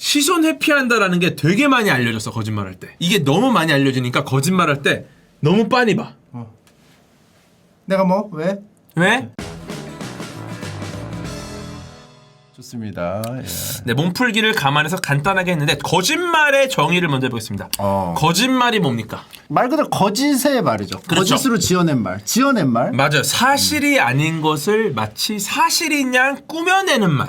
시선 회피한다라는 게 되게 많이 알려졌어, 거짓말할 때. 이게 너무 많이 알려지니까 거짓말할 때 너무 빤히 봐. 내가 뭐 왜? 왜? 좋습니다. 예. 네, 몸풀기를 감안해서 간단하게 했는데 거짓말의 정의를 먼저 해보겠습니다. 거짓말이 뭡니까? 말 그대로 거짓의 말이죠. 그렇죠. 거짓으로 지어낸 말. 지어낸 말. 맞아요. 사실이 아닌 것을 마치 사실인 양 꾸며내는 말.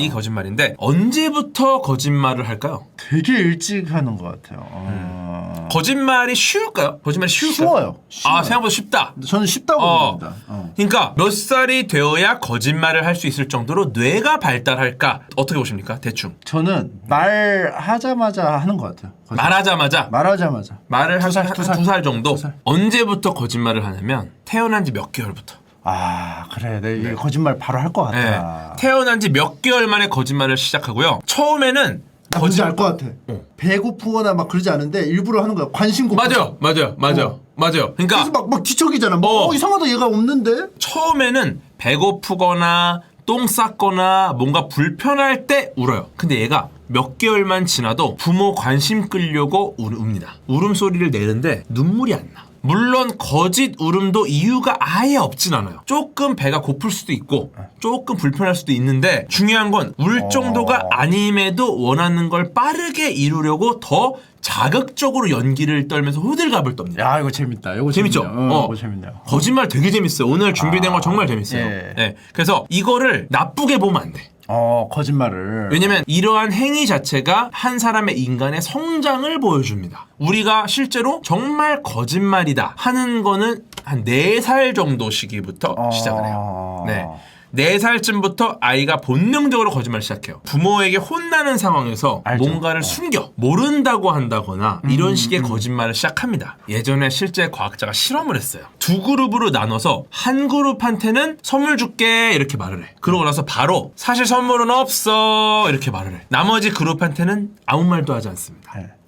이 거짓말인데 언제부터 거짓말을 할까요? 되게 일찍 하는 것 같아요. 거짓말이 쉬울까요? 거짓말이 쉬울까요? 쉬워요. 아, 생각보다 쉽다. 저는 쉽다고 봅니다. 그러니까 몇 살이 되어야 거짓말을 할 수 있을 정도로 뇌가 발달할까? 어떻게 보십니까? 대충. 저는 말하자마자 하는 것 같아요. 말하자마자 말을 두 살, 한 두 살. 2살 정도. 두 살. 언제부터 거짓말을 하냐면 태어난 지 몇 개월부터. 아 그래, 내가 이거 거짓말 바로 할 것 네. 같아. 태어난 지 몇 개월 만에 거짓말을 시작하고요. 처음에는 나 뭔지 알 것 같아. 배고프거나 막 그러지 않은데 일부러 하는 거야. 관심 고파. 맞아요. 그러니까 그래서 막 뒤척이잖아. 이상하다, 얘가 없는데. 처음에는 배고프거나 똥 쌌거나 뭔가 불편할 때 울어요. 근데 얘가 몇 개월만 지나도 부모 관심 끌려고 웁니다. 울음소리를 내는데 눈물이 안 나. 물론 거짓 울음도 이유가 아예 없진 않아요. 조금 배가 고플 수도 있고 조금 불편할 수도 있는데 중요한 건 울 정도가 아님에도 원하는 걸 빠르게 이루려고 더 자극적으로 연기를 떨면서 호들갑을 떱니다. 야, 이거 재밌다. 이거 재밌죠? 이거 재밌네요. 거짓말 되게 재밌어요. 오늘 준비된 거 정말 재밌어요. 예. 네. 그래서 이거를 나쁘게 보면 안 돼. 거짓말을. 왜냐면 이러한 행위 자체가 한 사람의 인간의 성장을 보여줍니다. 우리가 실제로 정말 거짓말이다 하는 거는 한 4살 정도 시기부터 시작을 해요. 네. 4살쯤부터 아이가 본능적으로 거짓말 시작해요. 부모에게 혼나는 상황에서 알죠. 뭔가를 숨겨 모른다고 한다거나 이런 식의 거짓말을 시작합니다. 예전에 실제 과학자가 실험을 했어요. 2그룹으로 나눠서 한 그룹한테는 선물 줄게 이렇게 말을 해. 그러고 나서 바로 사실 선물은 없어 이렇게 말을 해. 나머지 그룹한테는 아무 말도 하지 않습니다.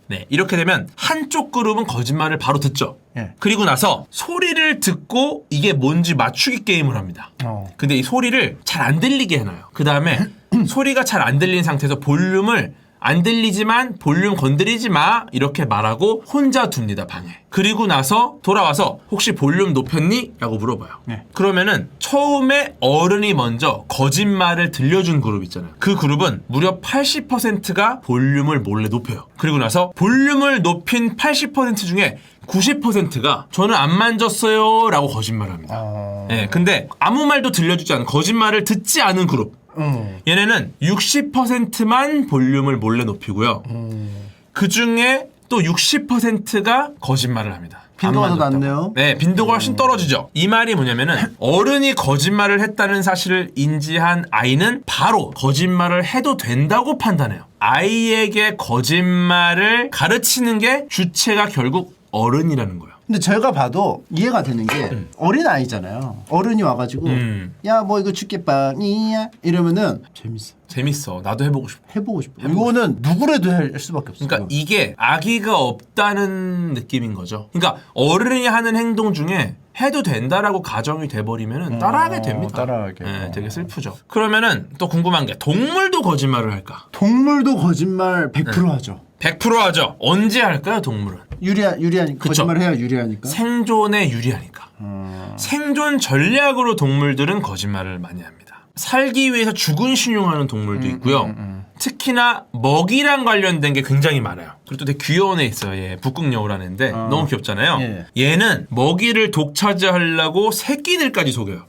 네, 이렇게 되면 한쪽 그룹은 거짓말을 바로 듣죠. 그리고 나서 소리를 듣고 이게 뭔지 맞추기 게임을 합니다. 근데 이 소리를 잘 안 들리게 해놔요. 그 다음에 소리가 잘 안 들린 상태에서 볼륨을 안 들리지만 볼륨 건드리지 마 이렇게 말하고 혼자 둡니다, 방에. 그리고 나서 돌아와서 혹시 볼륨 높였니? 라고 물어봐요. 그러면은 처음에 어른이 먼저 거짓말을 들려준 그룹 있잖아요. 그 그룹은 무려 80%가 볼륨을 몰래 높여요. 그리고 나서 볼륨을 높인 80% 중에 90%가 저는 안 만졌어요 라고 거짓말합니다. 네, 근데 아무 말도 들려주지 않은 거짓말을 듣지 않은 그룹, 얘네는 60%만 볼륨을 몰래 높이고요. 그 중에 또 60%가 거짓말을 합니다. 빈도가 더 낮네요. 네, 빈도가 훨씬 떨어지죠. 이 말이 뭐냐면은 어른이 거짓말을 했다는 사실을 인지한 아이는 바로 거짓말을 해도 된다고 판단해요. 아이에게 거짓말을 가르치는 게 주체가 결국 어른이라는 거예요. 근데 제가 봐도 이해가 되는 게 어린 아이잖아요. 어른이 와가지고 야 뭐 이거 줄게 빵이야 이러면은 재밌어. 나도 해보고 싶어. 해보고 싶어. 이거는 누구라도 할 수밖에 없어. 그러니까 이게 아기가 없다는 느낌인 거죠. 그러니까 어른이 하는 행동 중에 해도 된다라고 가정이 돼버리면 따라하게 됩니다. 따라하게. 네, 되게 슬프죠. 그러면은 또 궁금한 게 동물도 거짓말을 할까? 동물도 거짓말 100% 하죠. 100% 하죠. 언제 할까요, 동물은? 유리하니까. 그쵸. 거짓말을 해야 유리하니까. 생존에 유리하니까. 생존 전략으로 동물들은 거짓말을 많이 합니다. 살기 위해서 죽은 신용하는 동물도 있고요. 특히나 먹이랑 관련된 게 굉장히 많아요. 그리고 또 되게 귀여운 애 있어요. 얘 북극여우라는 애인데 너무 귀엽잖아요. 얘는 먹이를 독차지하려고 새끼들까지 속여요.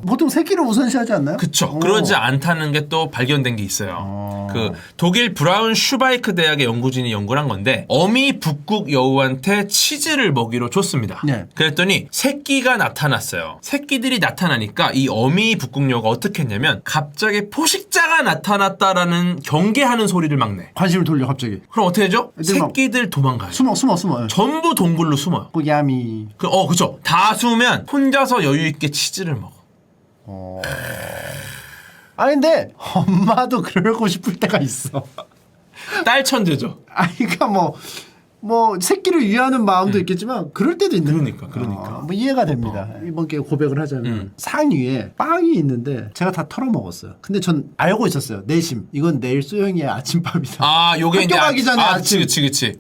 보통 새끼를 우선시하지 않나요? 그쵸. 그러지 않다는 게 또 발견된 게 있어요. 그 독일 브라운 슈바이크 대학의 연구진이 연구를 한 건데 어미 북극 여우한테 치즈를 먹이로 줬습니다. 그랬더니 새끼가 나타났어요. 새끼들이 나타나니까 이 어미 북극 여우가 어떻게 했냐면 갑자기 포식자가 나타났다라는 경계하는 소리를 막 내. 관심을 돌려 갑자기. 그럼 어떻게 되죠? 새끼들 도망가요. 숨어. 전부 동굴로 숨어요. 야미. 그쵸. 다 숨으면 혼자서 여유 있게 치즈를 먹어. 근데 엄마도 그러고 싶을 때가 있어. 딸 천재죠. 아이가 뭐 뭐 새끼를 위하는 마음도 있겠지만 그럴 때도 있는 그러니까. 뭐 이해가 됩니다. 이번 기회에 고백을 하자면 상위에 빵이 있는데 제가 다 털어먹었어요. 근데 전 알고 있었어요. 내심 이건 내일 수영이의 아침밥이다. 아 요게 학교 가기 전에 아침. 그치.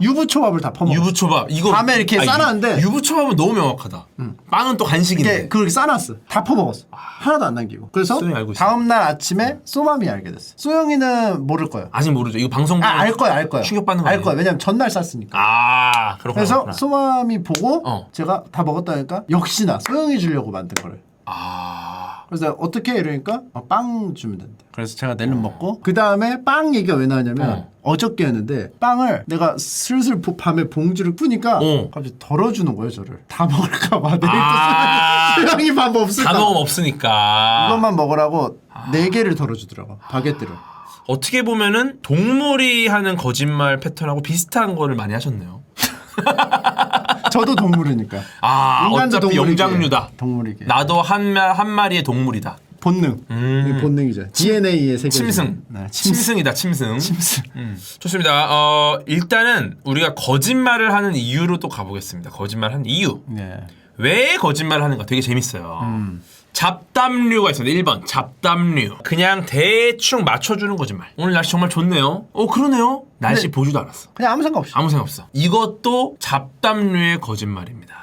유부초밥을 다 퍼먹었어요. 유부초밥 이거 밤에 이렇게 싸놨는데 유부초밥은 너무 명확하다. 빵은 또 간식인데. 이게 그렇게 싸놨어. 다 퍼먹었어. 하나도 안 남기고. 그래서 소영이 알고 있어요. 다음날 아침에 소맘이 알게 됐어. 소영이는 모를 거예요. 아직 모르죠. 이거 방송 보면 알 거예요. 충격받는 거 알 아니에요? 거예요. 왜냐면 전날 쌌으니까. 아 그렇구나. 그래서 그렇구나. 소맘이 보고 제가 다 먹었다니까 역시나 소영이 주려고 만든 거를. 그래서 내가 어떻게 이러니까 빵 주면 된대. 그래서 제가 내는 먹고 그 다음에 빵 얘기가 왜 나왔냐면 어저께였는데 빵을 내가 슬슬 밤에 봉지를 푸니까 갑자기 덜어주는 거예요 저를. 다 먹을까 봐. 내일 또 소영이 밥 없을까. 다 먹으면 없으니까. 이것만 먹으라고 4개를 덜어주더라고. 바게트를. 어떻게 보면은 동물이 하는 거짓말 패턴하고 비슷한 거를 많이 하셨네요. 저도 동물이니까. 인간도 어차피 영장류다. 동물이게. 나도 한 마리의 동물이다. 본능. 이게 본능이죠. DNA의 세계. 침승. 네, 침승이다. 침승. 좋습니다. 일단은 우리가 거짓말을 하는 이유로 또 가보겠습니다. 거짓말 하는 이유. 네. 왜 거짓말을 하는가 되게 재밌어요. 잡담류가 있습니다. 1번 잡담류. 그냥 대충 맞춰주는 거짓말. 오늘 날씨 정말 좋네요. 그러네요. 날씨 보지도 않았어. 그냥 아무 생각 없이. 아무 생각 없어. 이것도 잡담류의 거짓말입니다.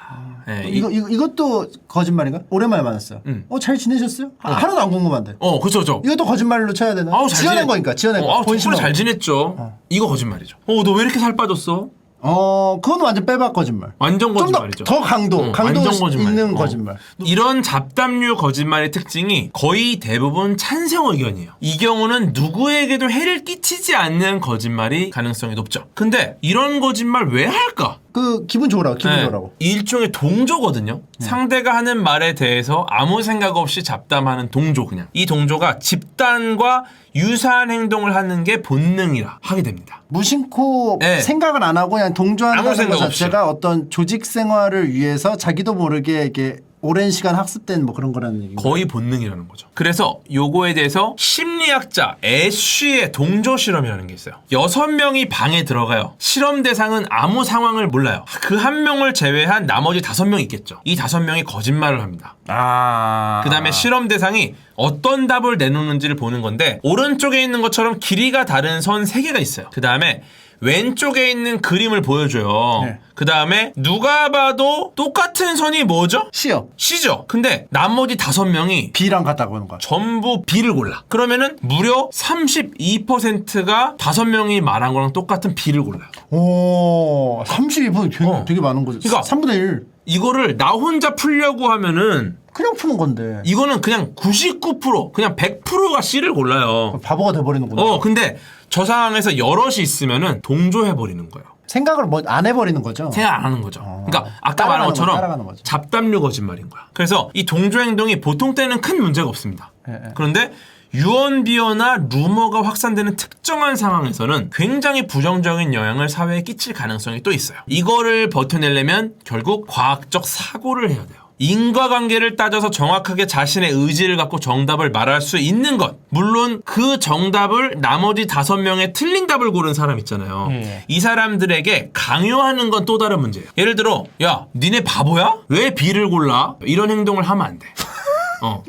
네, 이것도 거짓말인가? 오랜만에 만났어요. 잘 지내셨어요? 하나도 안 궁금한데. 그쵸. 이것도 거짓말로 쳐야 되나? 지어낸 거니까. 지어낸 거. 본심으로 잘 지냈죠. 이거 거짓말이죠. 너 왜 이렇게 살 빠졌어? 그건 완전 빼박 거짓말. 완전 거짓말이죠. 더 강도 있는 거짓말. 이런 잡담류 거짓말의 특징이 거의 대부분 찬성 의견이에요. 이 경우는 누구에게도 해를 끼치지 않는 거짓말이 가능성이 높죠. 근데 이런 거짓말 왜 할까? 기분 좋으라고. 일종의 동조거든요. 상대가 하는 말에 대해서 아무 생각 없이 잡담하는 동조 그냥. 이 동조가 집단과 유사한 행동을 하는 게 본능이라 하게 됩니다. 무심코 생각을 안 하고 그냥 동조하는 것 자체가 어떤 조직 생활을 위해서 자기도 모르게 이게 오랜 시간 학습된 뭐 그런 거라는 얘기인가요? 거의 본능이라는 거죠. 그래서 요거에 대해서 심리학자 애쉬의 동조 실험이라는 게 있어요. 6명이 방에 들어가요. 실험 대상은 아무 상황을 몰라요. 그 한 명을 제외한 나머지 5명 있겠죠. 이 5명이 거짓말을 합니다. 그 다음에 실험 대상이 어떤 답을 내놓는지를 보는 건데 오른쪽에 있는 것처럼 길이가 다른 선 3개가 있어요. 그 다음에 왼쪽에 있는 그림을 보여줘요. 그 다음에 누가 봐도 똑같은 선이 뭐죠? C죠. 근데 나머지 5명이 B랑 같다고 하는 거야. 전부 B를 골라. 그러면은 무려 32%가 5명이 말한 거랑 똑같은 B를 골라요. 32% 되게 많은 거죠. 그러니까 3분의 1. 이거를 나 혼자 풀려고 하면은 그냥 푸는 건데. 이거는 그냥 99% 그냥 100%가 C를 골라요. 바보가 돼버리는구나. 근데 저 상황에서 여럿이 있으면은 동조해버리는 거예요. 생각을 안 해버리는 거죠. 생각 안 하는 거죠. 그러니까 아까 말한 것처럼 잡담류 거짓말인 거야. 그래서 이 동조 행동이 보통 때는 큰 문제가 없습니다. 그런데 유언비어나 루머가 확산되는 특정한 상황에서는 굉장히 부정적인 영향을 사회에 끼칠 가능성이 또 있어요. 이거를 버텨내려면 결국 과학적 사고를 해야 돼요. 인과관계를 따져서 정확하게 자신의 의지를 갖고 정답을 말할 수 있는 것. 물론 그 정답을 나머지 5명의 틀린 답을 고른 사람 있잖아요. 이 사람들에게 강요하는 건 또 다른 문제예요. 예를 들어 야 니네 바보야? 왜 B를 골라? 이런 행동을 하면 안 돼.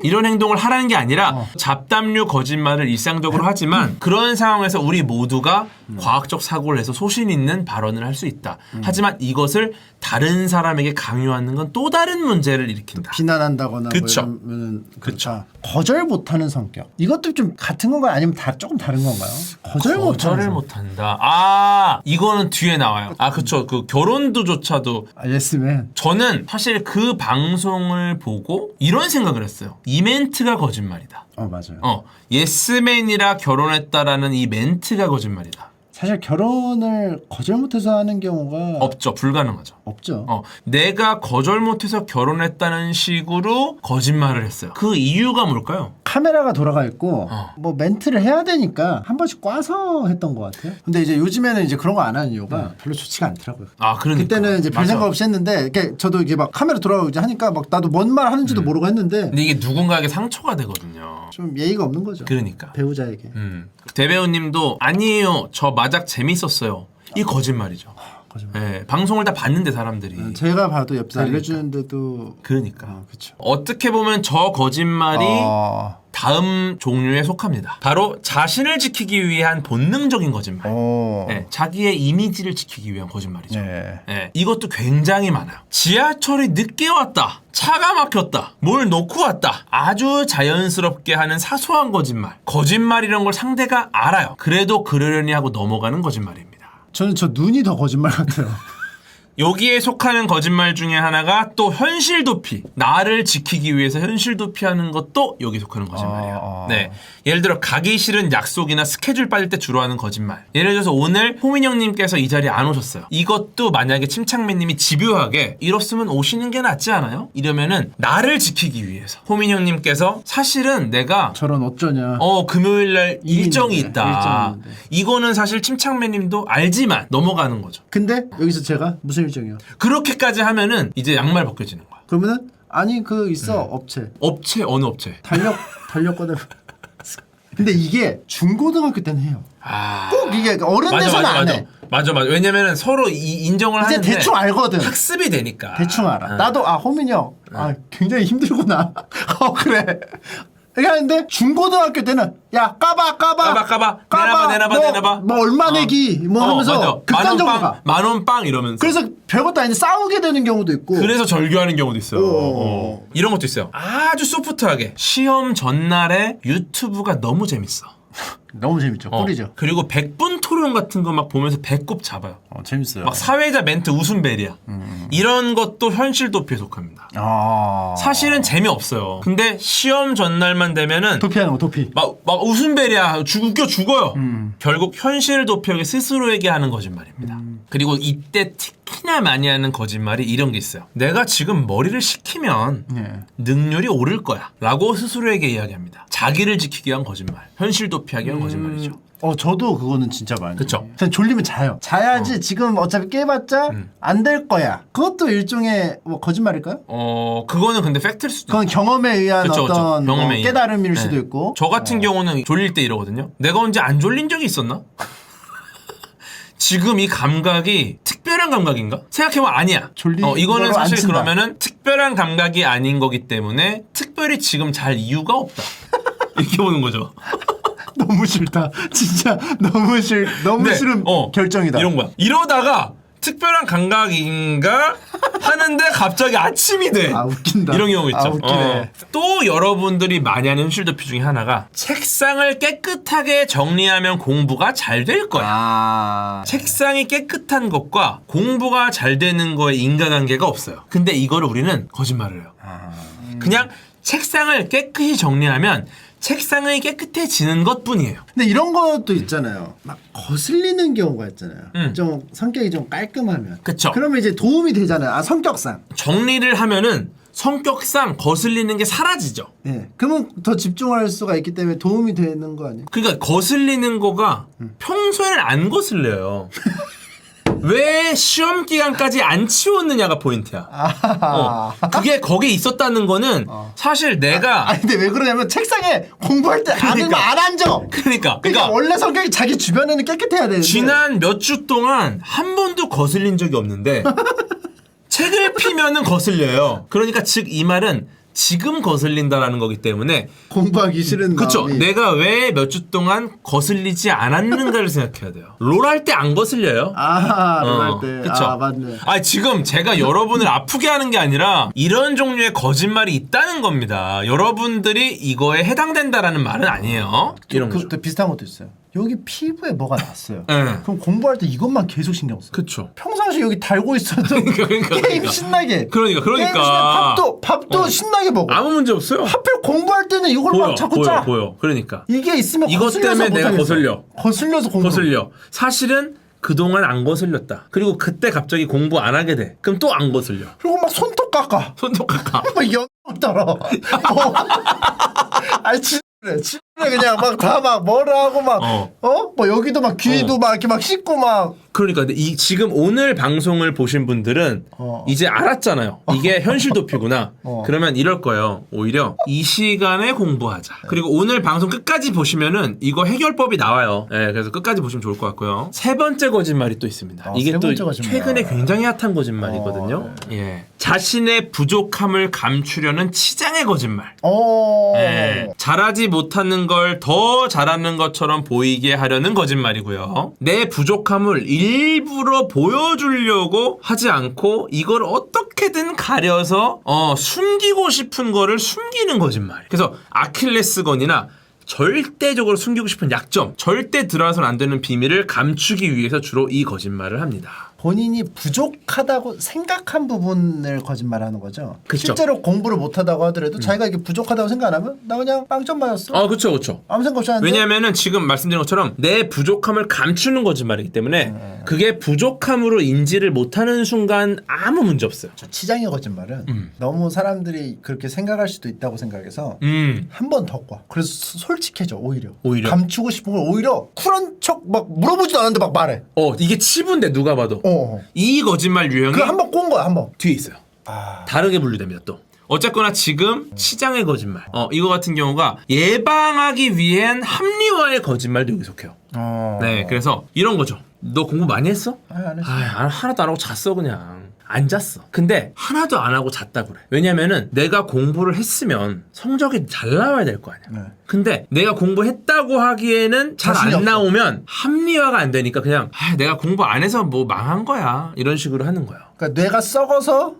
이런 행동을 하라는 게 아니라 잡담류 거짓말을 일상적으로 하지만 그런 상황에서 우리 모두가 과학적 사고를 해서 소신 있는 발언을 할 수 있다. 하지만 이것을 다른 사람에게 강요하는 건 또 다른 문제를 일으킨다. 비난한다거나 그쵸. 뭐 이러면 그렇죠. 거절 못하는 성격. 이것도 좀 같은 건가요? 아니면 조금 다른 건가요? 거절을 못한다. 이거는 뒤에 나와요. 그쵸. 그 결혼도조차도 예스맨. 저는 사실 그 방송을 보고 이런 생각을 했어요. 이 멘트가 거짓말이다. 맞아요. 예스맨이라 결혼했다라는 이 멘트가 거짓말이다. 사실 결혼을 거절 못해서 하는 경우가 없죠. 불가능하죠. 없죠. 내가 거절 못해서 결혼했다는 식으로 거짓말을 했어요. 그 이유가 뭘까요? 카메라가 돌아가 있고 뭐 멘트를 해야 되니까 한 번씩 꽈서 했던 것 같아요. 근데 이제 요즘에는 이제 그런 거 안 하는 이유가 별로 좋지가 않더라고요. 그러니까. 그때는 이제 별 생각 없이 했는데 이렇게 저도 이게 막 카메라 돌아가고 이제 하니까 막 나도 뭔 말 하는지도 모르고 했는데 근데 이게 누군가에게 상처가 되거든요. 좀 예의가 없는 거죠. 그러니까. 배우자에게. 대배우님도 아니에요. 저 마작 재밌었어요. 이 거짓말이죠. 거짓말. 예, 방송을 다 봤는데 사람들이. 제가 봐도 옆에서 그러니까. 알려주는데도 그러니까. 그렇죠. 어떻게 보면 저 거짓말이 다음 종류에 속합니다. 바로 자신을 지키기 위한 본능적인 거짓말. 네, 자기의 이미지를 지키기 위한 거짓말이죠. 네. 네, 이것도 굉장히 많아요. 지하철이 늦게 왔다. 차가 막혔다. 뭘 놓고 왔다. 아주 자연스럽게 하는 사소한 거짓말. 거짓말이란 걸 상대가 알아요. 그래도 그러려니 하고 넘어가는 거짓말입니다. 저는 저 눈이 더 거짓말 같아요. 여기에 속하는 거짓말 중에 하나가 또 현실 도피. 나를 지키기 위해서 현실 도피하는 것도 여기 속하는 거짓말이에요. 네, 예를 들어 가기 싫은 약속이나 스케줄 빠질 때 주로 하는 거짓말. 예를 들어서 오늘 호민 형님께서 이 자리에 안 오셨어요. 이것도 만약에 침착맨님이 집요하게 이렇으면 오시는 게 낫지 않아요? 이러면은 나를 지키기 위해서 호민 형님께서 사실은 내가 저런 어쩌냐. 금요일날 일정이 있는데, 있다. 일정이 있는데. 이거는 사실 침착맨님도 알지만 넘어가는 거죠. 근데 여기서 제가 무슨 일정이요? 그렇게까지 하면은 이제 양말 벗겨지는 거야. 그러면은 아니 그 있어 업체. 업체 어느 업체? 달력 꺼내. 근데 이게 중고등학교 때는 해요. 꼭 이게 어른 돼서는 안 해. 맞아. 왜냐면은 서로 인정을 이제 하는데 대충 알거든. 학습이 되니까. 대충 알아. 나도 호민이 형. 굉장히 힘들구나. 그래. 이렇게 하는데 중고등학교 때는 야 까봐 내놔봐 뭐 얼마 내기 뭐 하면서 극단적으로 가. 만원 빵 이러면서. 그래서 별것도 아닌데 싸우게 되는 경우도 있고. 그래서 절교하는 경우도 있어요. 이런 것도 있어요. 아주 소프트하게 시험 전날에 유튜브가 너무 재밌어. 너무 재밌죠. 꿀이죠. 그리고 100분 토론 같은 거 막 보면서 배꼽 잡아요. 재밌어요. 막 사회자 멘트 웃음벨이야. 이런 것도 현실 도피에 속합니다. 사실은 재미없어요. 근데 시험 전날만 되면은 도피하는 거 도피. 막 웃음벨이야. 웃겨 죽어요. 결국 현실 도피하게 스스로에게 하는 거짓말입니다. 그리고 이때 특히나 많이 하는 거짓말이 이런 게 있어요. 내가 지금 머리를 식히면 능률이 오를 거야 라고 스스로에게 이야기합니다. 자기를 지키기 위한 거짓말. 현실 도피하기 위한 거짓말이죠. 저도 그거는 진짜 많이. 그쵸. 그냥 졸리면 자요. 자야지. 지금 어차피 깨봤자 안 될 거야. 그것도 일종의 뭐 거짓말일까요? 그거는 근데 팩트일 수도 있고. 그건 경험에 의한 그쵸. 어떤 경험에 뭐 의한. 깨달음일 수도 있고. 저 같은 경우는 졸릴 때 이러거든요. 내가 언제 안 졸린 적이 있었나? 지금 이 감각이 특별한 감각인가? 생각해보면 아니야. 이거는 사실 그러면은 특별한 감각이 아닌 거기 때문에 특별히 지금 잘 이유가 없다. 이렇게 보는 거죠. 너무 싫다. 진짜 너무 싫은 결정이다. 이런 거야. 이러다가 특별한 감각인가 하는데 갑자기 아침이 돼. 웃긴다. 이런 경우 있죠. 웃기네. 또 여러분들이 많이 하는 현실 도피 중에 하나가 책상을 깨끗하게 정리하면 공부가 잘 될 거야. 책상이 깨끗한 것과 공부가 잘 되는 거에 인과관계가 없어요. 근데 이거를 우리는 거짓말을 해요. 그냥 책상을 깨끗이 정리하면 책상이 깨끗해지는 것뿐이에요. 근데 이런 것도 있잖아요. 막 거슬리는 경우가 있잖아요. 좀 성격이 좀 깔끔하면. 그쵸. 그러면 이제 도움이 되잖아요. 성격상. 정리를 하면은 성격상 거슬리는 게 사라지죠. 네. 그러면 더 집중할 수가 있기 때문에 도움이 되는 거 아니에요? 그러니까 거슬리는 거가 평소에는 안 거슬려요. 왜 시험 기간까지 안 치웠느냐가 포인트야. 그게 거기에 있었다는 거는 사실 내가 근데 왜 그러냐면 책상에 공부할 때 안 앉아. 그러니까 원래 성격이 자기 주변에는 깨끗해야 되는데 지난 몇 주 동안 한 번도 거슬린 적이 없는데 책을 피면은 거슬려요. 그러니까 즉 이 말은 지금 거슬린다라는 거기 때문에 공부하기 싫은 그쵸. 마음이. 내가 왜 몇 주 동안 거슬리지 않았는가를 생각해야 돼요. 롤 할 때 안 거슬려요. 롤 할 때. 그쵸. 맞네. 지금 제가 여러분을 아프게 하는 게 아니라 이런 종류의 거짓말이 있다는 겁니다. 여러분들이 이거에 해당된다라는 말은 아니에요. 이런 거죠. 비슷한 것도 있어요. 여기 피부에 뭐가 났어요. 네. 그럼 공부할 때 이것만 계속 신경 써. 그쵸. 평상시 여기 달고 있어도 게임 신나게. 그러니까. 게임 신나게 밥도 신나게 먹어. 아무 문제 없어요. 하필 공부할 때는 이걸 막 자꾸 짜. 보여. 그러니까. 이게 있으면 이것 때문에 내가 거슬려. 거슬려서 공부. 거슬려. 사실은 그동안 안 거슬렸다. 그리고 그때 갑자기 공부 안 하게 돼. 그럼 또 안 거슬려. 그리고 막 손톱 깎아. 손톱 깎아. 막 연 떨어. 아니 그래, 그냥 막 다 막 뭐라 하고 막 뭐 여기도 막 귀도 막 이렇게 막 씻고 막. 그러니까 근데 지금 오늘 방송을 보신 분들은 이제 알았잖아요. 이게 현실 도피구나. 그러면 이럴 거예요. 오히려 이 시간에 공부하자. 그리고 오늘 방송 끝까지 보시면은 이거 해결법이 나와요. 네, 그래서 끝까지 보시면 좋을 것 같고요. 세 번째 거짓말이 또 있습니다. 이게 또 최근에 굉장히 핫한 거짓말이거든요. 예. 자신의 부족함을 감추려는 치장의 거짓말. 예. 잘하지 못하는 걸 더 잘하는 것처럼 보이게 하려는 거짓말이고요. 내 부족함을 일부러 보여주려고 하지 않고 이걸 어떻게든 가려서 숨기고 싶은 거를 숨기는 거짓말. 그래서 아킬레스건이나 절대적으로 숨기고 싶은 약점, 절대 드러나서는 안 되는 비밀을 감추기 위해서 주로 이 거짓말을 합니다. 본인이 부족하다고 생각한 부분을 거짓말하는 거죠. 그쵸. 실제로 공부를 못하다고 하더라도 자기가 이게 부족하다고 생각 안 하면 나 그냥 빵점 맞았어. 그렇죠, 그렇죠. 아무 생각 없이 하는데. 왜냐하면은 지금 말씀드린 것처럼 내 부족함을 감추는 거짓말이기 때문에 그게 부족함으로 인지를 못하는 순간 아무 문제 없어요. 저 치장의 거짓말은 너무 사람들이 그렇게 생각할 수도 있다고 생각해서 한 번 더 과. 그래서 솔직해져 오히려. 감추고 싶은 걸 오히려 쿨한 척 막 물어보지도 않았는데 막 말해. 이게 치부인데 누가 봐도. 이 거짓말 유형이 그 한 번 꼰 거야 한 번. 뒤에 있어요. 다르게 분류됩니다 또. 어쨌거나 지금 치장의 거짓말. 이거 같은 경우가 예방하기 위한 합리화의 거짓말도 여기 속해요. 네, 그래서 이런 거죠. 너 공부 많이 했어? 안 했어. 하나도 안 하고 잤어 그냥. 안 잤어. 근데 하나도 안 하고 잤다 그래. 왜냐면은 내가 공부를 했으면 성적이 잘 나와야 될 거 아니야. 근데 내가 공부했다고 하기에는 잘 안 나오면 합리화가 안 되니까 그냥 내가 공부 안 해서 뭐 망한 거야. 이런 식으로 하는 거야. 그러니까 뇌가 썩어서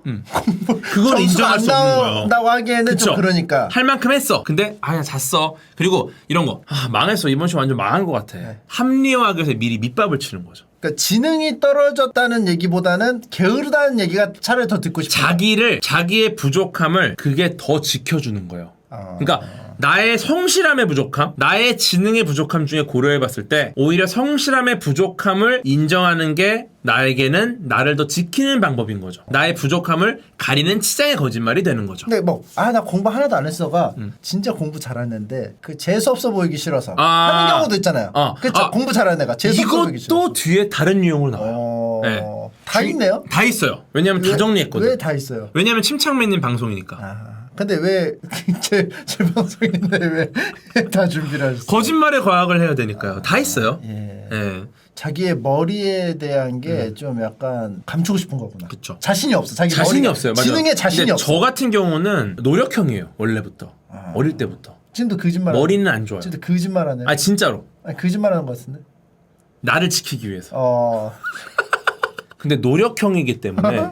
그걸 인정할 수 없는 거예요. 나온다고 하기에는 그쵸? 좀 그러니까. 할 만큼 했어. 근데 그냥 잤어. 그리고 이런 거 망했어. 이번 시험 완전 망한 것 같아. 합리화하기 위해서 미리 밑밥을 치는 거죠. 그러니까 지능이 떨어졌다는 얘기보다는 게으르다는 얘기가 차라리 더 듣고 싶어요. 자기의 부족함을 그게 더 지켜주는 거예요. 그러니까 나의 성실함의 부족함, 나의 지능의 부족함 중에 고려해봤을 때 오히려 성실함의 부족함을 인정하는 게 나에게는 나를 더 지키는 방법인 거죠. 나의 부족함을 가리는 치장의 거짓말이 되는 거죠. 근데 나 공부 하나도 안 했어가 진짜 공부 잘하는데 그 재수 없어 보이기 싫어서 하는 경우도 있잖아요. 그렇죠. 공부 잘하는 애가 재수 없어 보이기 싫어서. 이것도 뒤에 다른 유형으로 나와요. 네. 다 있네요? 다 있어요. 왜냐면 다 정리했거든. 왜 다 있어요? 왜냐면 침착맨님 방송이니까. 근데 왜 제 방송인데 왜 다 준비를 하셨어요? 거짓말의 과학을 해야 되니까요. 다 있어요. 예. 자기의 머리에 대한 게 좀 약간 감추고 싶은 거구나. 그쵸. 자신이 없어. 자신이 없어요. 맞아요. 지능에 자신이 없어. 저 같은 경우는 노력형이에요. 원래부터. 어릴 때부터. 지금도 거짓말. 머리는 안 좋아요. 진짜 거짓말하네. 진짜로. 거짓말하는 것 같은데. 나를 지키기 위해서. 근데 노력형이기 때문에